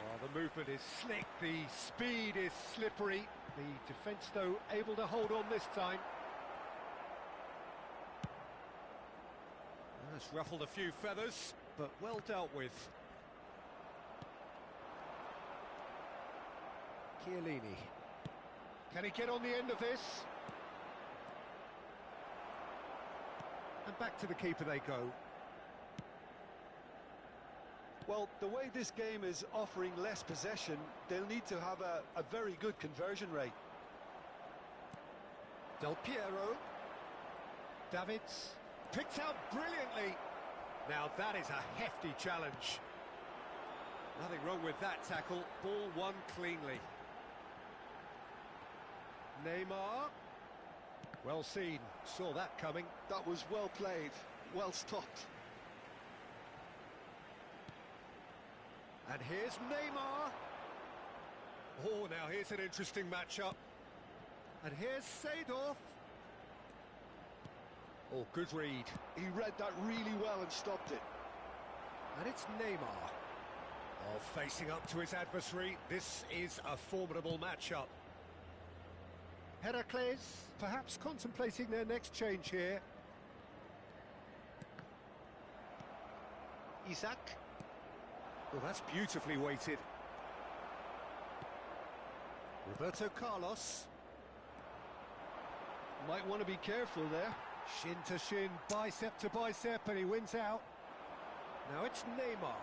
Oh, the movement is slick, the speed is slippery. The defence, though, able to hold on this time. That's ruffled a few feathers, but well dealt with. Chiellini. Can he get on the end of this? And back to the keeper they go. Well, the way this game is offering less possession, they'll need to have a very good conversion rate. Del Piero. Davids. Picked out brilliantly. Now that is a hefty challenge. Nothing wrong with that tackle. Ball won cleanly. Neymar. Well seen, saw that coming. That was well played, well stopped. And here's Neymar. Oh, now here's an interesting matchup. And here's Seedorf. Oh, good read. He read that really well and stopped it. And it's Neymar. Oh, facing up to his adversary. This is a formidable matchup. Heracles, perhaps contemplating their next change here. Isaac. Well, that's beautifully weighted. Roberto Carlos. Might want to be careful there. Shin to shin, bicep to bicep, and he wins out. Now it's Neymar.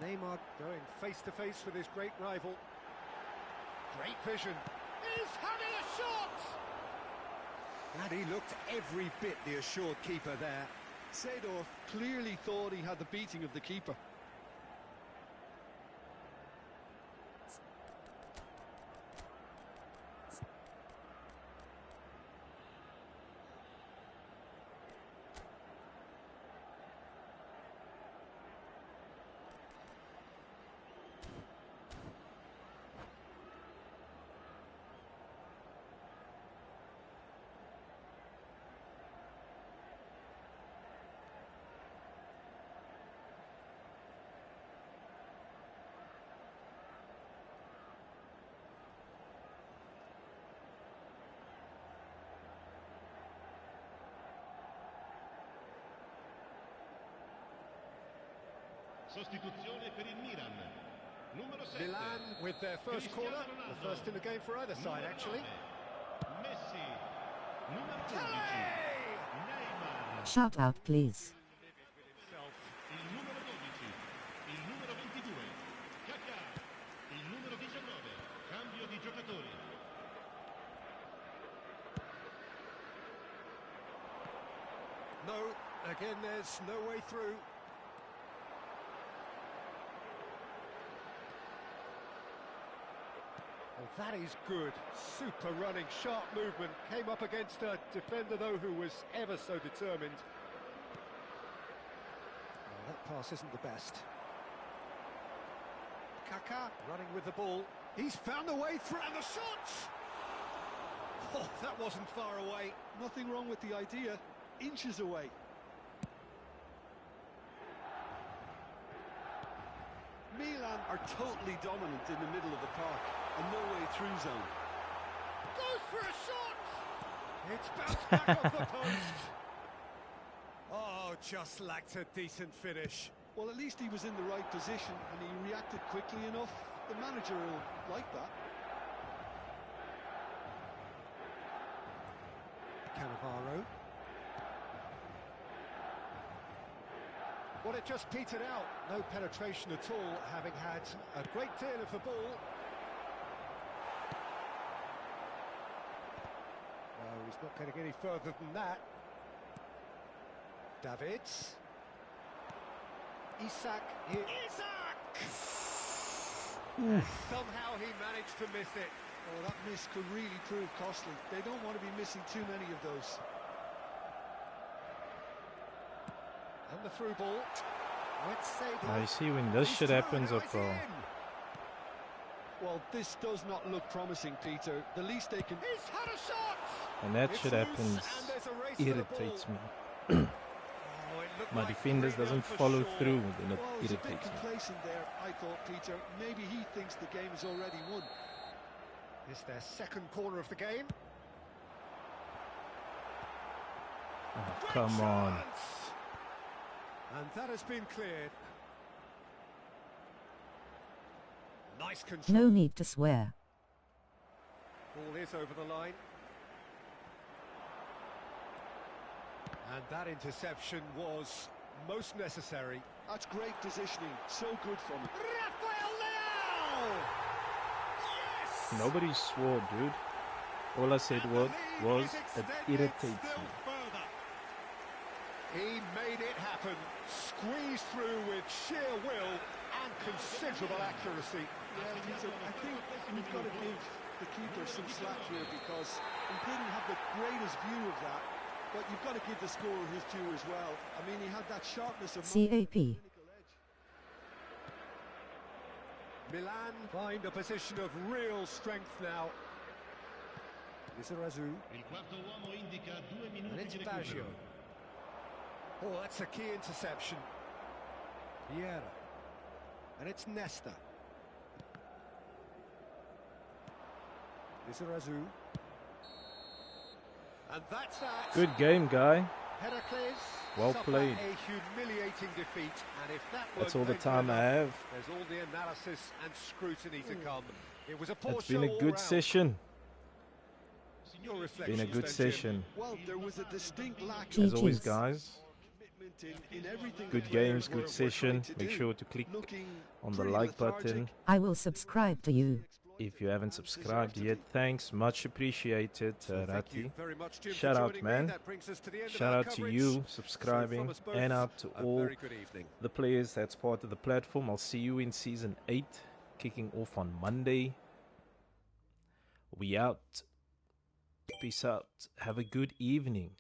Neymar going face to face with his great rival. Great vision. He's having a shot! And he looked every bit the assured keeper there. Seedorf clearly thought he had the beating of the keeper. Sostituzione per il Milan. Numero 7. Milan with their first corner, the first in the game for either side, actually. Messi. Numero 11. Neymar. Shout out, please. Il numero 12. Il numero 22. Kaká. Il numero 19. Cambio di giocatori. No, again there's no way through. Well, that is good. Super running, sharp movement. Came up against a defender, though, who was ever so determined. Well, that pass isn't the best. Kaká running with the ball. He's found a way through, and the shot! Oh, that wasn't far away. Nothing wrong with the idea. Inches away. Milan are totally dominant in the middle of the park. A no-way-through zone. Goes for a shot! It's bounced back off the post. Oh, just lacked a decent finish. Well, at least he was in the right position and he reacted quickly enough. The manager will like that. Cannavaro. Well, it just petered out. No penetration at all, having had a great deal of the ball. No, he's not getting any further than that. Davids. Isaac. Isaac! Somehow he managed to miss it. Oh, that miss could really prove costly. They don't want to be missing too many of those. And the through ball. I see when this shit happens, bro. Well, this does not look promising, Peter. The least they can... He's had a shot! And that shit happens, irritates me. My defenders doesn't follow through, then it Well, he's a bit irritates me. complacent there, I thought, Peter. Maybe he thinks the game is already won. It's their second corner of the game. Oh, come on. And that has been cleared. Nice control. No need to swear. Ball is over the line. And that interception was most necessary. That's great positioning. So good from him. Rafael Leao! Yes! Nobody swore, dude. All I said was it irritates me. He made it happen. Squeezed through with sheer will and considerable accuracy. Yeah, Peter, I think we've got to give the keeper some slack here because he didn't have the greatest view of that, but you've got to give the scorer his due as well. I mean, he had that sharpness of CAP. Milan find a position of real strength now. Lizarazu. Il quarto uomo indica 2 And minuti it's di Baggio. recupero. Oh, that's a key interception. Vieira. And it's Nesta. Lizarazu. And that's that. Good game, guy. Heracles Well suffer played. a humiliating defeat, and if that That's weren't all the painful time I enough, have. there's all the analysis and scrutiny to come. It was a poor It's been show a all good round. session. Your Been reflections a good then, Jim. session. Well, there was a distinct lack Gee, As always, Cheers. guys. commitment in everything Good the players games, good were session. trying to Make do. sure to click Looking on the pretty like button. lethargic. I will subscribe to you. If you haven't subscribed yet, thanks. Much appreciated, Thank Rati. you very much, Jim, Shout for out, joining man. me. That brings us to the end of Shout our out to coverage. you So subscribing, from us both, and out to a all very good evening. the players that's part of the platform. I'll see you in season 8, kicking off on Monday. We out. Peace out. Have a good evening.